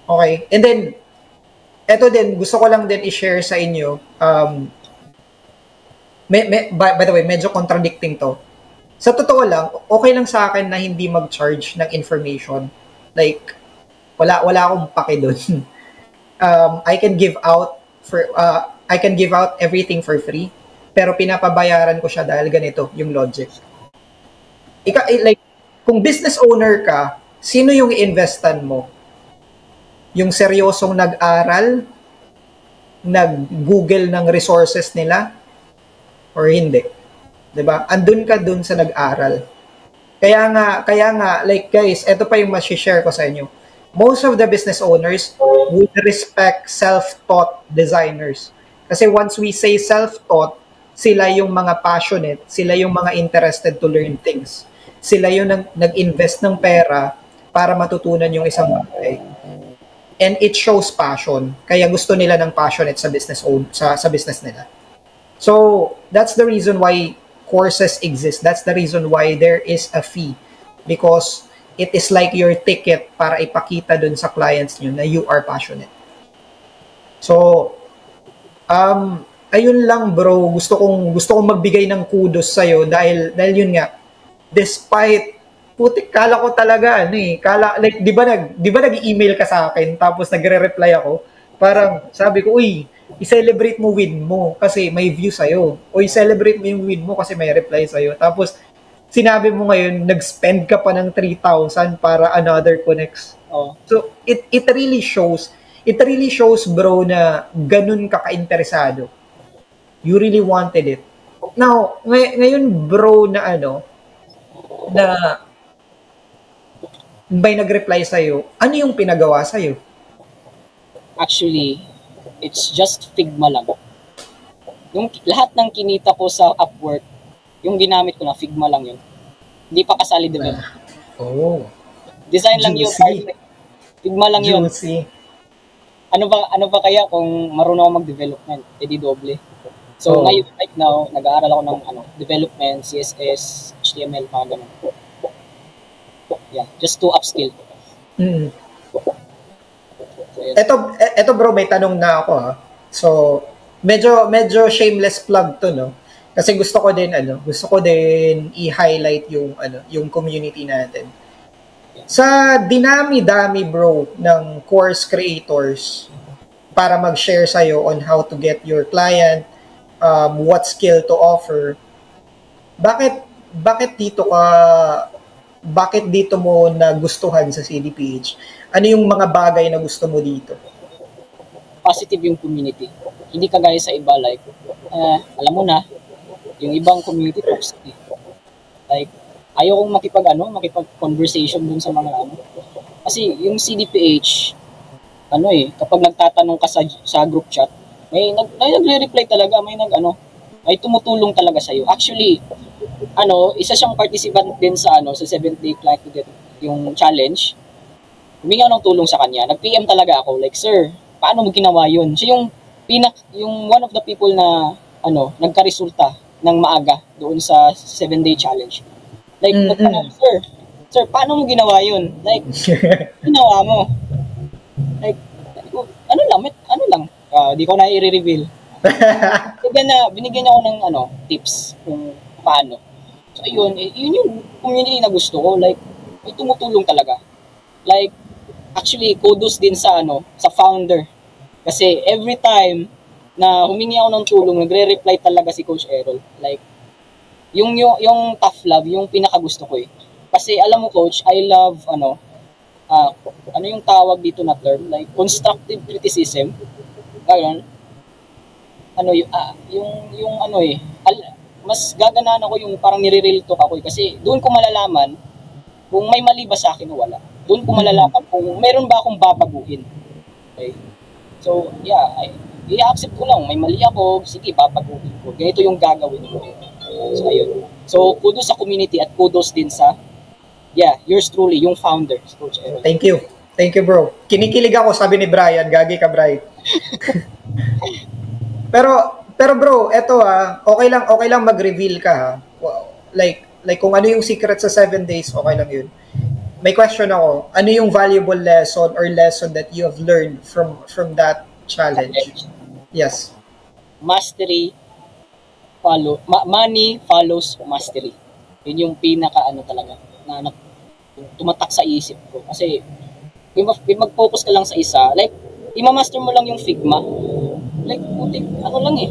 Okay? And then, eto din, gusto ko lang din i-share sa inyo, by the way, medyo contradicting to. Sa totoo lang, okay lang sa akin na hindi mag-charge ng information. Like, wala akong pake doon. I can give out everything for free, pero pinapabayaran ko siya dahil ganito yung logic. Like, kung business owner ka, sino yung i-investan mo? Yung seryosong nag-aral, nag-google ng resources nila, or hindi? 'Di ba? Andun ka dun sa nag-aral. Kaya nga, like guys, ito pa yung ma-share ko sa inyo. most of the business owners would respect self-taught designers. Kasi once we say self-taught, sila yung mga passionate, sila yung mga interested to learn things. Sila yung nag-invest ng pera para matutunan yung isang bagay. And it shows passion. Kaya gusto nila ng passionate sa sa business nila. So, that's the reason why courses exist. That's the reason why there is a fee. Because it is like your ticket para ipakita dun sa clients nyo na you are passionate. So, ayun lang bro, gusto kong magbigay ng kudos sa'yo dahil yun nga, despite putik, kala ko talaga like di ba nag-email ka sa akin tapos nagre-reply ako, parang sabi ko, uy, i-celebrate mo win mo kasi may view sa'yo. O i-celebrate mo yung win mo kasi may reply sa'yo. Tapos, sinabi mo ngayon, nag-spend ka pa ng 3,000 para another connects. Oh. So, it really shows, bro, na ganun ka ka-interesado. You really wanted it. Now, ngayon, bro, na may nag-reply sa'yo, ano yung pinagawa sa'yo? Actually, it's just Figma lang. Yung lahat ng kinita ko sa Upwork, yung ginamit ko na Figma lang yun. Hindi pa kasali develop. Oh. Design lang yun. Figma lang yun. Juicy. Ano ba kaya kung marunong ako mag-development? Edi doble. So, ngayon, right now, nag-aaral ako ng development, CSS, HTML, mga ganun. Yeah, just to upskill. Mm. Ito bro, may tanong na ako ha. So, medyo shameless plug to, no? Kasi gusto ko din i-highlight yung community natin. Sa dinami-dami bro ng course creators para mag-share sa'yo on how to get your client, what skill to offer, bakit dito mo nagustuhan sa CDPH? Ano yung mga bagay na gusto mo dito? Positive yung community. Hindi kagaya sa iba, like, alam mo na, yung ibang community toxic. Like, ayaw kong makipag-conversation dun sa mga Kasi yung CDPH, kapag nagtatanong ka sa group chat, may nagre-reply talaga, may tumutulong talaga sa'yo. Actually, isa siyang participant din sa 7th day client to get yung challenge. Humingi ako ng tulong sa kanya. Nag-PM talaga ako, like, sir, paano mo ginawa yun? Siya yung one of the people na nagka-resulta ng maaga doon sa 7-day challenge. Like, sir, paano mo ginawa yun? Like, ginawa mo. Like, ano lang, di ko na i-reveal. Binigyan niya ako ng tips kung paano. So, yun yung community na gusto ko. Like, may tumutulong talaga. Like, actually, kudos din sa founder. Kasi every time na humingi ako ng tulong, nagre-reply talaga si Coach Errol. Like, yung tough love, yung pinakagusto ko eh. Kasi alam mo Coach, I love, yung tawag dito na term? Like, constructive criticism. Ayun. Mas gaganaan ako yung parang nire-real talk ako eh. Kasi doon ko malalaman kung may mali ba sa akin o wala. Doon ko malalaman kung meron ba akong babaguhin. Okay? So, yeah, i-accept ko lang. May mali ako, sige, babaguhin ko. Ganito yung gagawin ko. So, ayun. So, kudos sa community at kudos din sa, yours truly, yung founder, Coach Errol. Thank you. Thank you, bro. Kinikilig ako, sabi ni Brian. Gagi ka, Brian. Pero bro, eto okay lang mag-reveal ka ha. Like kung ano yung secret sa 7 days, okay lang yun. May question ako. Ano yung valuable lesson that you have learned from that challenge? Yes. Mastery money follows mastery. Yun yung pinaka talaga na tumatak sa isip ko. Kasi mag-focus ka lang sa isa, like i-master mo lang yung Figma. Like, putik, lang eh.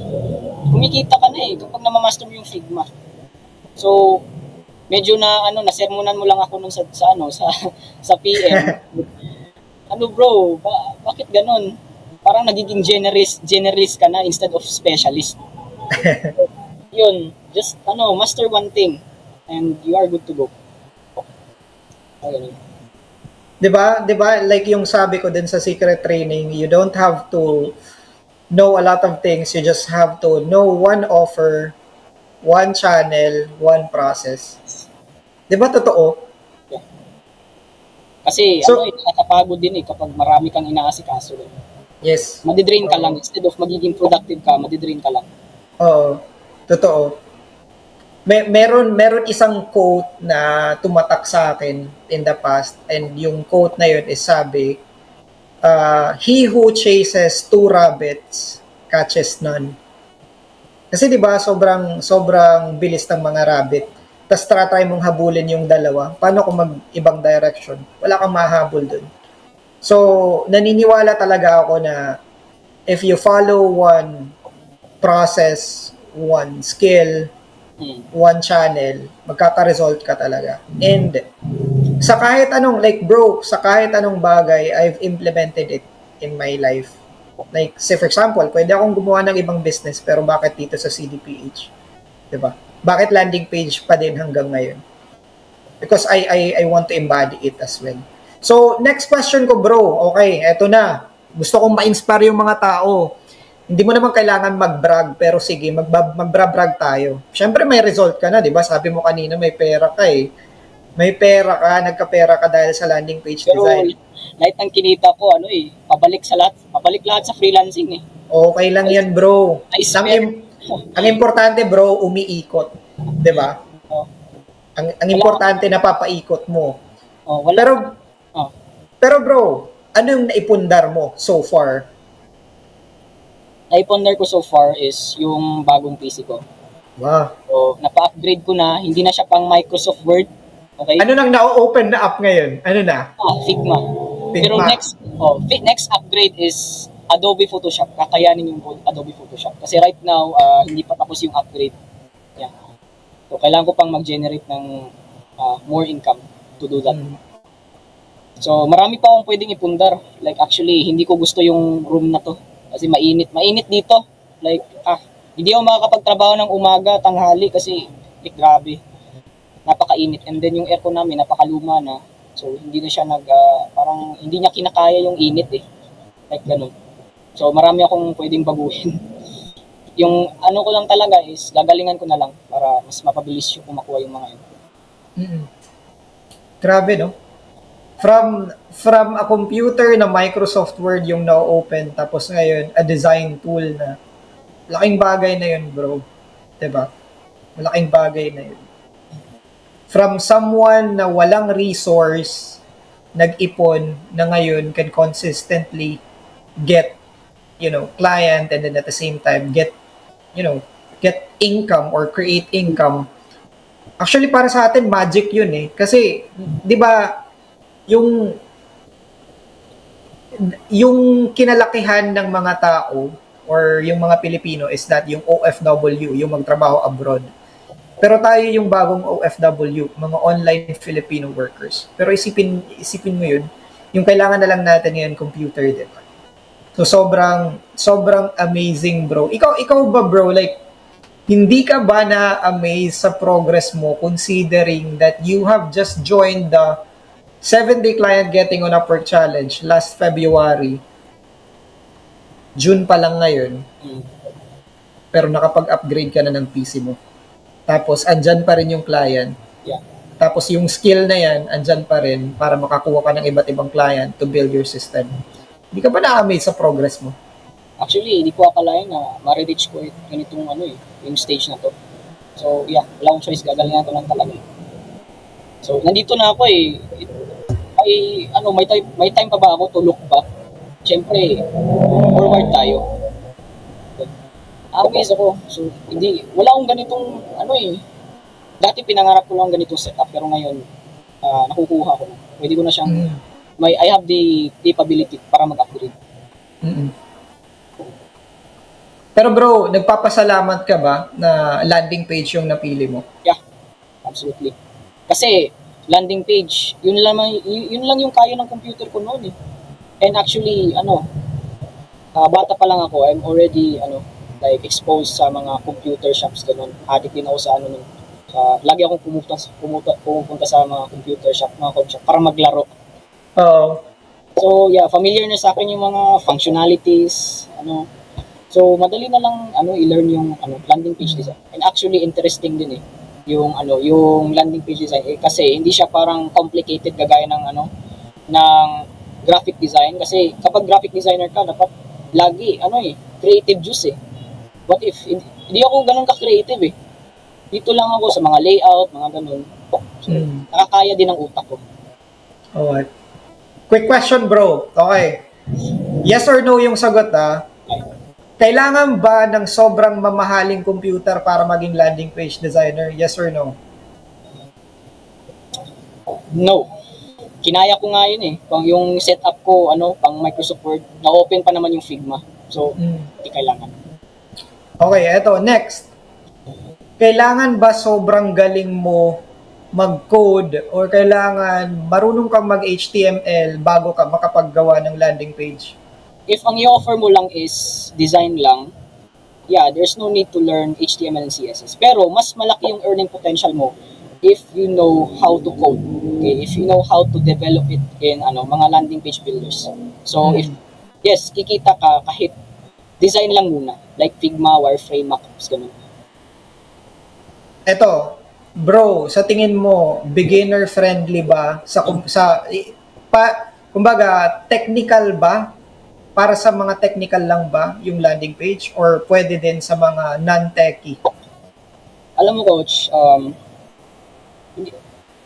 Kumikita ka na eh kapag na-master mo yung Figma. So, medyo na nasermonan mo lang ako nun sa PM. Bro, bakit ganun? Parang nagiging generalist ka na instead of specialist. Yun, just master one thing and you are good to go. Okay. 'Di ba? 'Di ba? Like yung sabi ko din sa secret training, you don't have to know a lot of things. You just have to know one offer, one channel, one process. 'Di ba totoo? Yeah. Kasi So, nakakapagod din kapag marami kang inaasikaso. yes. Madidrain ka lang instead of magiging productive ka, madidrain ka lang. Oo. Totoo. Meron isang quote na tumatak sa akin in the past, and yung quote na yun is sabi, he who chases two rabbits catches none. Kasi 'di ba sobrang sobrang bilis ng mga rabbit. Tapos try mong habulin yung dalawa. Paano kung mag-ibang direction? Wala kang mahabol dun. So, naniniwala talaga ako na if you follow one process, one skill, one channel, magkaka-result ka talaga. And sa kahit anong, like bro, sa kahit anong bagay, I've implemented it in my life. Like, say for example, pwede akong gumawa ng ibang business, pero bakit dito sa CDPH? Diba? Bakit landing page pa din hanggang ngayon? Because I want to embody it as well. So, next question ko bro, okay, eto na. Gusto kong ma-inspire yung mga tao. Hindi mo naman kailangan mag-brag, pero sige, magbra-brag tayo. Siyempre may result ka na, di ba? Sabi mo kanina may pera ka eh. May pera ka, nagka-pera ka dahil sa landing page Pero, design. lahat ng kinita ko, pabalik lahat sa freelancing eh. Okay lang yan bro. I swear. Ang importante bro, umiikot. Di ba? Oh. Ang importante na papaikot mo. Oh, wala. Pero bro, ano yung naipundar mo so far? Naipundar ko so far is yung bagong PC ko. Wow. So, napa-upgrade ko na. Hindi na siya pang Microsoft Word. Okay? Ano nang na-open na up ngayon? Ano na? Figma. Pero next upgrade is Adobe Photoshop. Kakayanin yung Adobe Photoshop. Kasi right now, hindi pa tapos yung upgrade. Yeah. So, kailangan ko pang mag-generate ng more income to do that. So, marami pa akong pwedeng ipundar. Like, actually, hindi ko gusto yung room na to. Kasi mainit. Mainit dito. Like, hindi ako makakapagtrabaho ng umaga, tanghali, kasi, grabe. Napakainit. And then, yung aircon namin, napakaluma na. So, hindi na siya parang, hindi niya kinakaya yung init eh. Like, ganun. So, marami akong pwedeng baguhin. Yung ano ko lang talaga is, gagalingan ko na lang para mas mapabilis yung makuha yung mga yun. Grabe, no? From a computer na Microsoft Word yung na-open, tapos ngayon, a design tool na laking bagay na yun, bro. Diba? Malaking bagay na yun. From someone na walang resource, nag-ipon, na ngayon can consistently get, client, and then at the same time, get income or create income. Actually, para sa atin, magic yun eh. Kasi, di ba, yung kinalakihan ng mga tao or yung mga Pilipino is that yung OFW, yung magtrabaho abroad. Pero tayo yung bagong OFW, mga online Filipino workers. Pero isipin mo yun, yung kailangan na lang natin ngayon, computer, diba? So, sobrang amazing, bro. Ikaw ba, bro, like, hindi ka ba na-amaze sa progress mo considering that you have just joined the 7-day client getting on Upwork challenge last February? June pa lang ngayon. Pero nakapag-upgrade ka na ng PC mo. Tapos, andyan pa rin yung client. Yeah. Tapos, yung skill na yan, andyan pa rin para makakuha ka ng iba't ibang client to build your system. Hindi ka ba na-amaze sa progress mo? Actually, hindi ko akalain na ma-reach ko ganitong yung stage na to. So, yeah, wala akong choice, gagalingan ko lang talaga. So, nandito na ako eh. May time pa ba ako to look back? Siyempre, forward tayo. Amaze ako. So, wala akong ganitong, dati pinangarap ko lang ganitong setup, pero ngayon, nakukuha ko na. Pwede ko na siyang, I have the capability para mag-upgrade. Pero bro, nagpapasalamat ka ba na landing page yung napili mo? Yeah, absolutely. Kasi, landing page, yun lang yung kaya ng computer ko noon eh. And actually, bata pa lang ako, I'm already, exposed sa mga computer shops, ganun. Adik din ako sa lagi akong pumupunta sa mga computer shop, mga com shop, para maglaro. Oo. So, yeah, familiar na sa akin yung mga functionalities, ano. So, madali na lang i-learn yung landing page design. And actually interesting din yung landing page design kasi hindi siya parang complicated kagaya ng graphic design kasi kapag graphic designer ka dapat lagi creative juice eh. What if hindi ako ganun ka-creative eh. Dito lang ako sa mga layout, mga ganun. So, nakakaya din ang utak ko. Alright. Quick question, bro. Okay. Yes or no yung sagot, ha? Kailangan ba ng sobrang mamahaling computer para maging landing page designer? Yes or no? No. Kinaya ko nga yun eh. Pang yung setup ko, pang Microsoft Word, na-open pa naman yung Figma. So, hindi kailangan. Okay, eto. Next. Kailangan ba sobrang galing mo mag-code or kailangan marunong kang mag-HTML bago ka makapaggawa ng landing page? If ang i-offer mo lang is design lang, yeah, there's no need to learn HTML and CSS. Pero mas malaki yung earning potential mo if you know how to code. Okay, if you know how to develop it in mga landing page builders. So yes, kikita ka kahit design lang muna, like Figma, Wireframe, Mockups, ganun. Eto, bro, sa tingin mo, beginner friendly ba kumbaga technical ba? Para sa mga technical lang ba yung landing page or pwede din sa mga non-techie? Alam mo coach,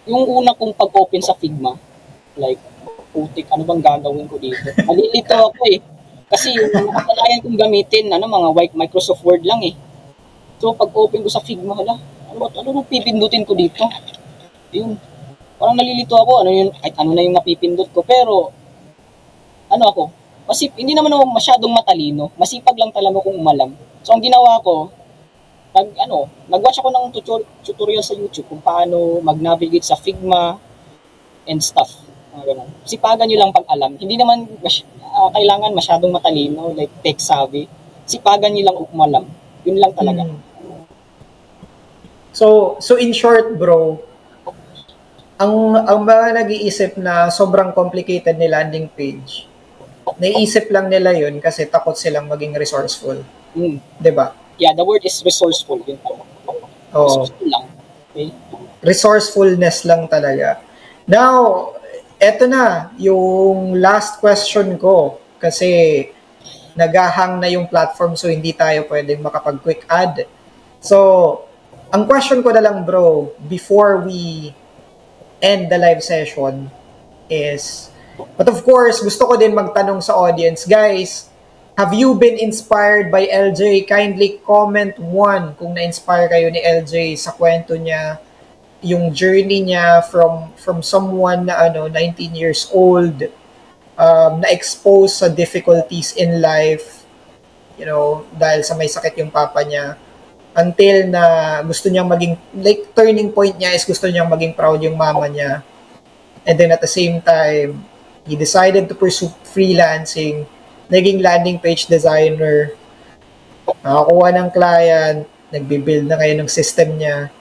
yung una kong pag-open sa Figma, like putik, ano bang gagawin ko dito? Malilito ako eh. Kasi yung nakakalayan kong gamitin, mga Microsoft Word lang eh. So pag-open ko sa Figma, ano pipindutin ko dito? Yun. Parang nalilito ako, kahit ano na yung napipindot ko. Pero, hindi naman ako masyadong matalino. Masipag lang talaga kung umalam. So, ang ginawa ko, nag-watch ako ng tutorial sa YouTube kung paano mag-navigate sa Figma and stuff. Ganun. Sipagan nyo lang pag alam. Hindi naman kailangan masyadong matalino, like tech savvy. Sipagan nyo lang umalam. Yun lang talaga. So in short, bro, ang mga nag-iisip na sobrang complicated ni landing page, naiisip lang nila yun kasi takot silang maging resourceful. 'Di ba? Yeah, the word is resourceful. Yun po. Resourceful lang. Okay? Resourcefulness lang talaga. Now, eto na yung last question ko kasi naghahang na yung platform so hindi tayo pwedeng makapag-quick add. So, ang question ko na lang, bro, before we end the live session is, but of course, gusto ko din magtanong sa audience. Guys, have you been inspired by LJ? Kindly comment 1 kung na-inspire kayo ni LJ sa kwento niya, yung journey niya from someone na 19 years old, na-expose sa difficulties in life, dahil sa may sakit yung papa niya, until na gusto niyang maging, like, turning point niya is gusto niyang maging proud yung mama niya. And then at the same time, he decided to pursue freelancing, naging landing page designer, nakakuha ng client, nagbe-build na kayo ng system niya,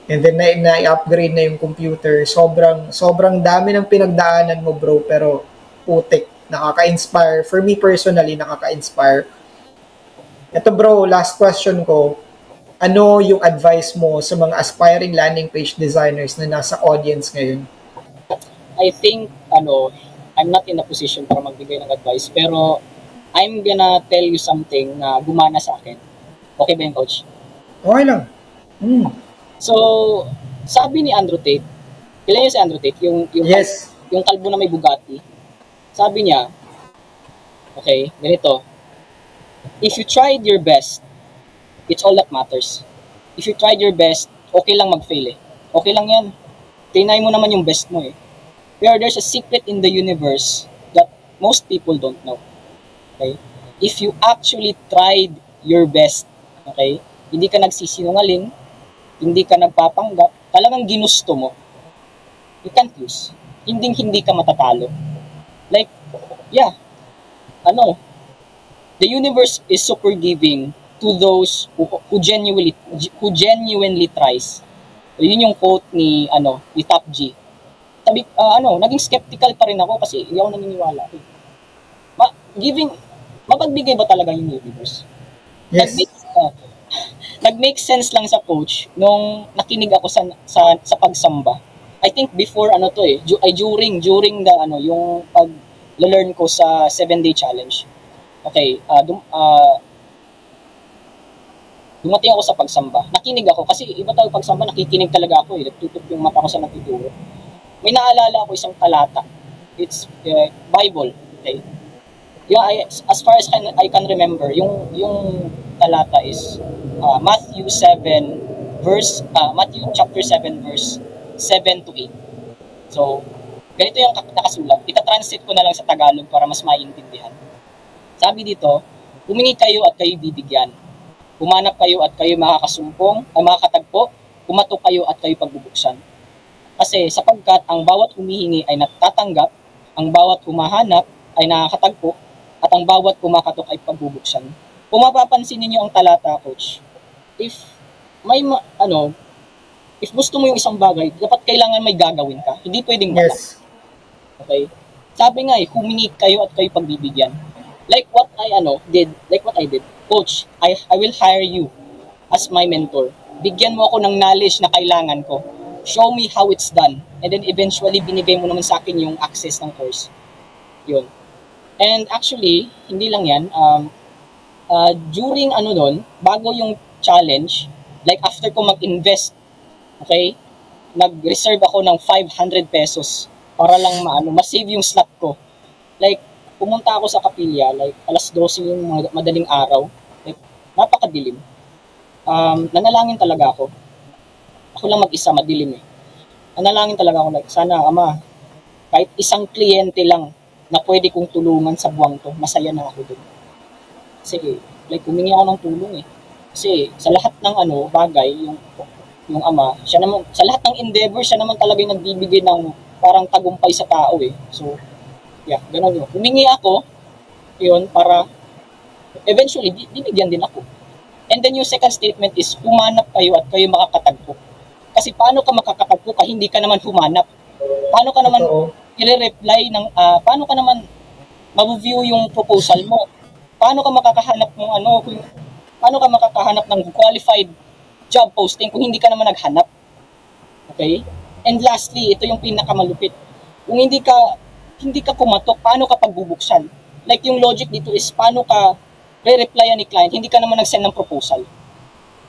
and then na-upgrade na yung computer. Sobrang dami ng pinagdaanan mo, bro, pero putik, nakaka-inspire. For me personally, nakaka-inspire. Ito, bro, last question ko. Ano yung advice mo sa mga aspiring landing page designers na nasa audience ngayon? I think, I'm not in a position para magbigay ng advice, pero I'm gonna tell you something na gumana sa akin. Okay ba yung coach? Okay lang. So, sabi ni Andrew Tate, kailan yun si Andrew Tate? Yes. Yung kalbo na may Bugatti. Sabi niya, okay, ganito, if you tried your best, it's all that matters. If you tried your best, okay lang mag-fail eh. Okay lang yan. Tinay mo naman yung best mo eh. Pero there's a secret in the universe that most people don't know. Okay? If you actually tried your best, okay, hindi ka nagsisinungaling, hindi ka nagpapanggap, talagang ginusto mo, you can't lose. Hindi ka matatalo. Like, yeah, the universe is super giving to those who genuinely tries. So, yun yung quote ni Top G. naging skeptical pa rin ako kasi hindi ako naniniwala. Mapagbigay ba talaga yung universe? Yes. Nag-make sense lang sa coach nung nakinig ako sa pagsamba. I think before during the yung pag-learn ko sa 7-day challenge. Okay, dumating ako sa pagsamba. Nakinig ako kasi iba tayo pagsamba, nakikinig talaga ako Nagtutok yung mata ko sa nagtuturo. May naalala ako isang talata. It's Bible. Okay. As far as I can remember, yung talata is Matthew chapter 7 verse 7 to 8. So, ganito yung nakasulat. Ita-translate ko na lang sa Tagalog para mas maiintindihan. Sabi dito, humingi kayo at kayo bibigyan. Humanap kayo at kayo makakatagpo. Kumatok kayo at kayo pagbubuksan. Kasi sapagkat ang bawat humihingi ay natatanggap, ang bawat humahanap ay nakakatagpo, at ang bawat kumakatok ay pagbubuksan. Kung mapapansin niyo ang talata, coach, if gusto mo yung isang bagay, dapat kailangan may gagawin ka. Hindi pwedeng wala. Yes. Okay? Sabi nga humingi kayo at kayo pagbibigyan. Like what I did. Coach, I will hire you as my mentor. Bigyan mo ako ng knowledge na kailangan ko. Show me how it's done. And then eventually, binigay mo naman sa akin yung access ng course. Yun. And actually, hindi lang yan. During bago yung challenge, like after ko mag-invest, okay, nag-reserve ako ng 500 pesos para lang ma-save yung slot ko. Like, pumunta ako sa kapilya, like alas 12 yung madaling araw, like napakadilim. Nanalangin talaga ako. Ako lang mag-isa, madilim Nanalangin talaga ako, like sana Ama, kahit isang kliyente lang na pwede kong tulungan sa buwang to, masaya na ako dun. Kasi like humingi ako ng tulong Kasi sa lahat ng bagay, yung Ama, siya naman, sa lahat ng endeavor, siya naman talaga yung nagbibigay ng parang tagumpay sa tao So, yeah, ganun yun. Humingi ako, yun, para eventually, bibigyan din ako. And then yung second statement is, humanap kayo at kayo makakatagpo. Kasi paano ka makakatagpo ka hindi ka naman humanap? Paano ka naman i-reply paano ka naman ma-view yung proposal mo? Paano ka makakahanap paano ka makakahanap ng qualified job posting kung hindi ka naman naghanap? Okay? And lastly, ito yung pinakamalupit. Kung hindi ka kumatok, paano ka pagbubuksan? Like yung logic dito is, paano ka re-replyan ni client, hindi ka naman nag-send ng proposal.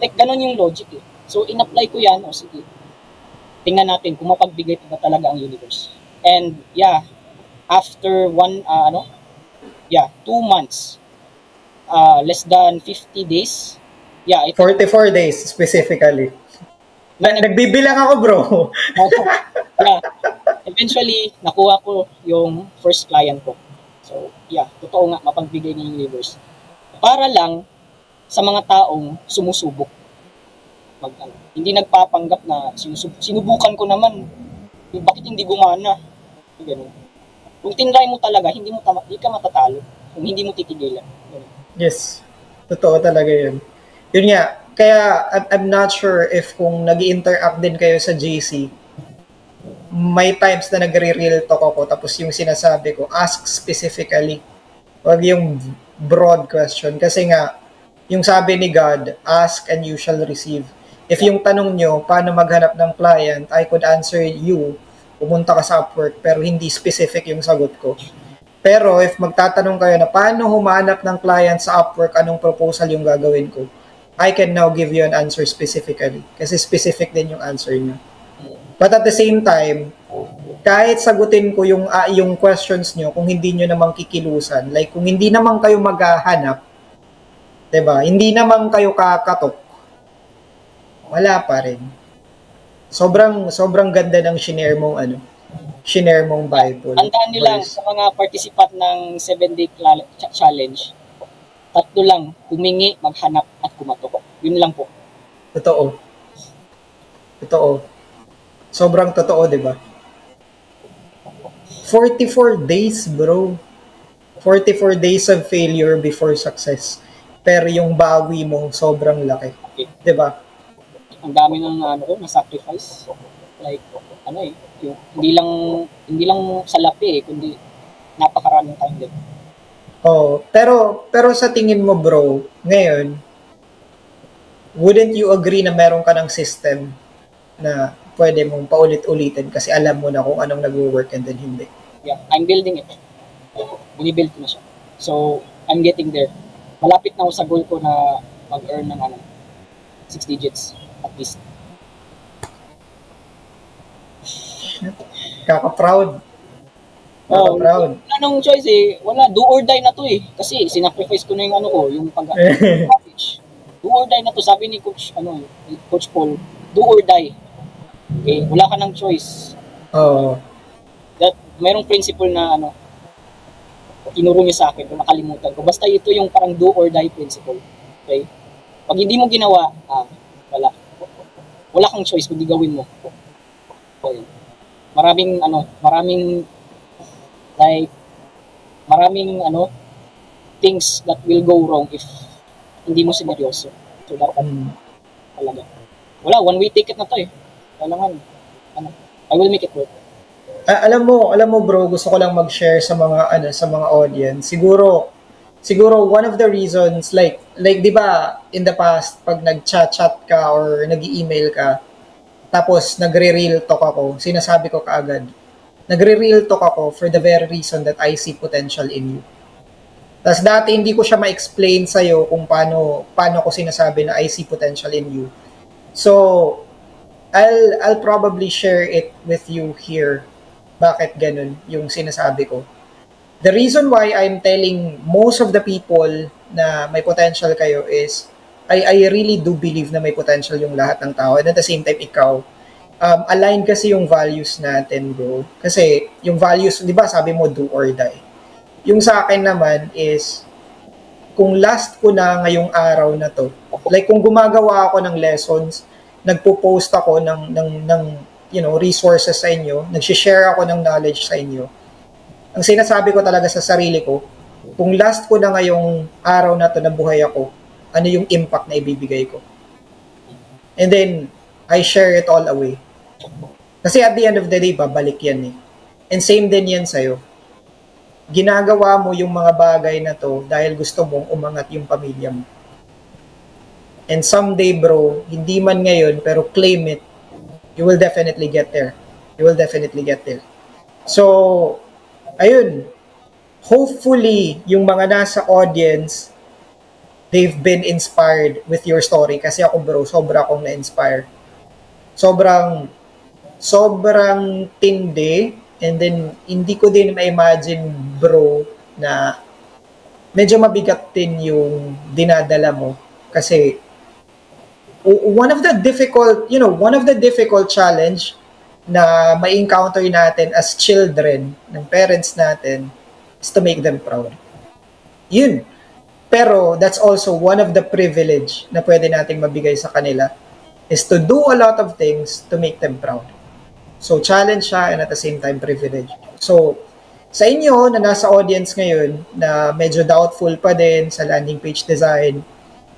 Like, ganun yung logic So, in-apply ko yan, sige. Tingnan natin kung mapagbigay ba talaga ang universe. And, yeah, after 2 months, less than 50 days, 44 days, specifically. Nagbibilang ako, bro. Yeah. Eventually, nakuha ko yung first client ko. So, yeah, totoo nga, mapagbigay ng universe. Para lang sa mga taong sumusubok. Hindi nagpapanggap na sinubukan ko naman. Bakit hindi gumana? Ganun. Kung tinry mo talaga, hindi ka matatalo. Kung hindi mo titigilan. Ganun. Yes. Totoo talaga yun. Yun nga, kaya I'm not sure if kung nag-interact din kayo sa GC, may times na nagre-real talk ako tapos yung sinasabi ko, ask specifically. Wag yung broad question. Kasi nga, yung sabi ni God, ask and you shall receive. If yung tanong nyo, paano maghanap ng client, I could answer you, pumunta ka sa Upwork, pero hindi specific yung sagot ko. Pero if magtatanong kayo na paano humanap ng client sa Upwork, anong proposal yung gagawin ko, I can now give you an answer specifically. Kasi specific din yung answer niyo. But at the same time, kahit sagutin ko yung questions nyo, kung hindi nyo namang kikilusan, like kung hindi naman kayo maghahanap, diba? Hindi naman kayo kakatok, wala pa rin. Sobrang ganda ng shinare mong Bible. Tandaan nyo lang sa mga participant ng 7-day challenge, 3 lang, humingi, maghanap, at kumatok. Yun lang po. Totoo. Sobrang totoo, di ba? 44 days, bro. 44 days of failure before success. Pero yung bawi mo, sobrang laki. Okay. Di ba? Ang dami ng na sacrifice. Like, ano eh, yung, hindi lang sa lapi eh, kundi napakaraming time din. Oh, pero sa tingin mo bro, ngayon, wouldn't you agree na meron ka ng system na pwede mong paulit-ulitin kasi alam mo na kung anong nag-work and then hindi? Yeah, I'm building it. Binibuild ko na siya. So, I'm getting there. Malapit na ako sa goal ko na mag-earn ng 6 digits at least. Kaka-proud. Oh, Kaka-proud. wala nang choice eh. Wala, do or die na to eh. Kasi sinacrifice ko na yung ko, yung package. Do or die na to. Sabi ni Coach, Coach Paul, do or die. Okay, wala ka nang choice. Oo. Mayroong principle na tinuro niya sa akin, kung nakalimutan ko. Basta ito yung parang do or die principle. Okay? Pag hindi mo ginawa, wala. Wala kang choice kung di gawin mo. Okay. Maraming things that will go wrong if hindi mo sineryoso. So, dapat talaga. Wala, one-way ticket na to eh. Kailangan, I will make it work. Alam mo bro, gusto ko lang mag-share sa mga audience. Siguro one of the reasons like 'di ba in the past pag nag-chat ka or nag-email ka tapos nagre-real talk ako, sinasabi ko kaagad. Nagre-real talk ako for the very reason that I see potential in you. Tapos dati hindi ko siya ma-explain sa'yo kung paano ko sinasabi na I see potential in you. So, I'll probably share it with you here. Bakit ganun yung sinasabi ko? The reason why I'm telling most of the people na may potential kayo is I really do believe na may potential yung lahat ng tao. And at the same time, ikaw, align kasi yung values natin, bro. Kasi yung values, di ba sabi mo, do or die. Yung sa akin naman is, kung last ko na ngayong araw na to, like kung gumagawa ako ng lessons, nagpo-post ako ng resources sa inyo, nag-share ako ng knowledge sa inyo. Ang sinasabi ko talaga sa sarili ko, kung last ko na ngayong araw na to na buhay ako, ano yung impact na ibibigay ko. And then, I share it all away. Kasi at the end of the day, babalik yan eh. And same din yan sa'yo. Ginagawa mo yung mga bagay na to dahil gusto mong umangat yung pamilya mo. And someday bro, hindi man ngayon, pero claim it, you will definitely get there. You will definitely get there. So, ayun. Hopefully, yung mga nasa audience, they've been inspired with your story. Kasi ako bro, sobra akong na-inspire. Sobrang tindi. And then, hindi ko din ma-imagine bro na medyo mabigat din yung dinadala mo. Kasi, one of the difficult challenge na may encounter natin as children ng parents natin is to make them proud. Yun. Pero that's also one of the privilege na pwede nating mabigay sa kanila is to do a lot of things to make them proud. So challenge siya and at the same time privilege. So sa inyo na nasa audience ngayon na medyo doubtful pa din sa landing page design,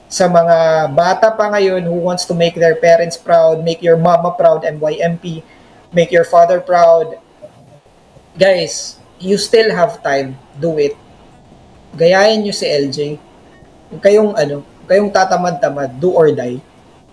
sa mga bata pa ngayon who wants to make their parents proud, make your mama proud, MYMP, make your father proud. Guys, you still have time. Do it. Gayahin nyo si LJ. Kayong tatamad-tamad, do or die.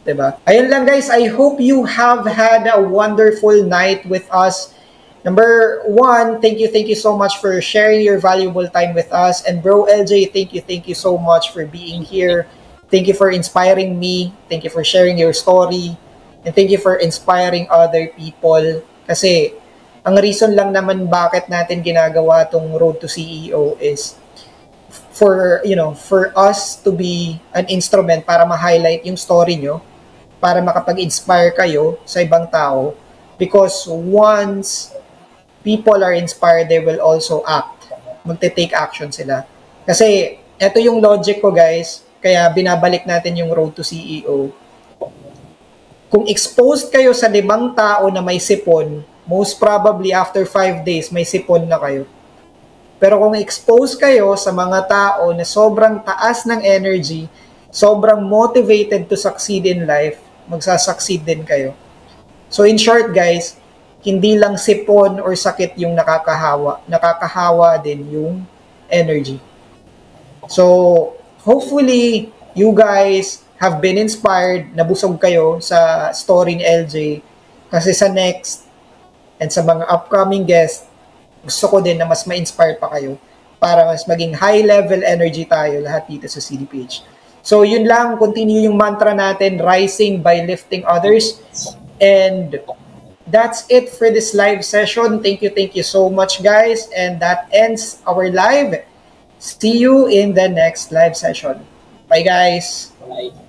Diba? Ayun lang guys, I hope you have had a wonderful night with us. Number one, thank you so much for sharing your valuable time with us. And bro LJ, thank you so much for being here. Thank you for inspiring me. Thank you for sharing your story. And thank you for inspiring other people. Kasi, ang reason lang naman bakit natin ginagawa tong Road to CEO is for us to be an instrument para ma-highlight yung story nyo, para makapag-inspire kayo sa ibang tao. Because once people are inspired, they will also act. Magte-take action sila. Kasi, ito yung logic ko guys. Kaya binabalik natin yung Road to CEO. Kung exposed kayo sa 5 tao na may sipon, most probably after 5 days, may sipon na kayo. Pero kung exposed kayo sa mga tao na sobrang taas ng energy, sobrang motivated to succeed in life, magsasucceed din kayo. So in short guys, hindi lang sipon or sakit yung nakakahawa din yung energy. So hopefully you guys have been inspired, nabusog kayo sa story ni LJ, kasi sa next and sa mga upcoming guests, gusto ko din na mas ma-inspire pa kayo para mas maging high level energy tayo lahat dito sa CDPH. So yun lang, continue yung mantra natin, rising by lifting others. And that's it for this live session. Thank you so much guys. And that ends our live. See you in the next live session. Bye guys. Bye.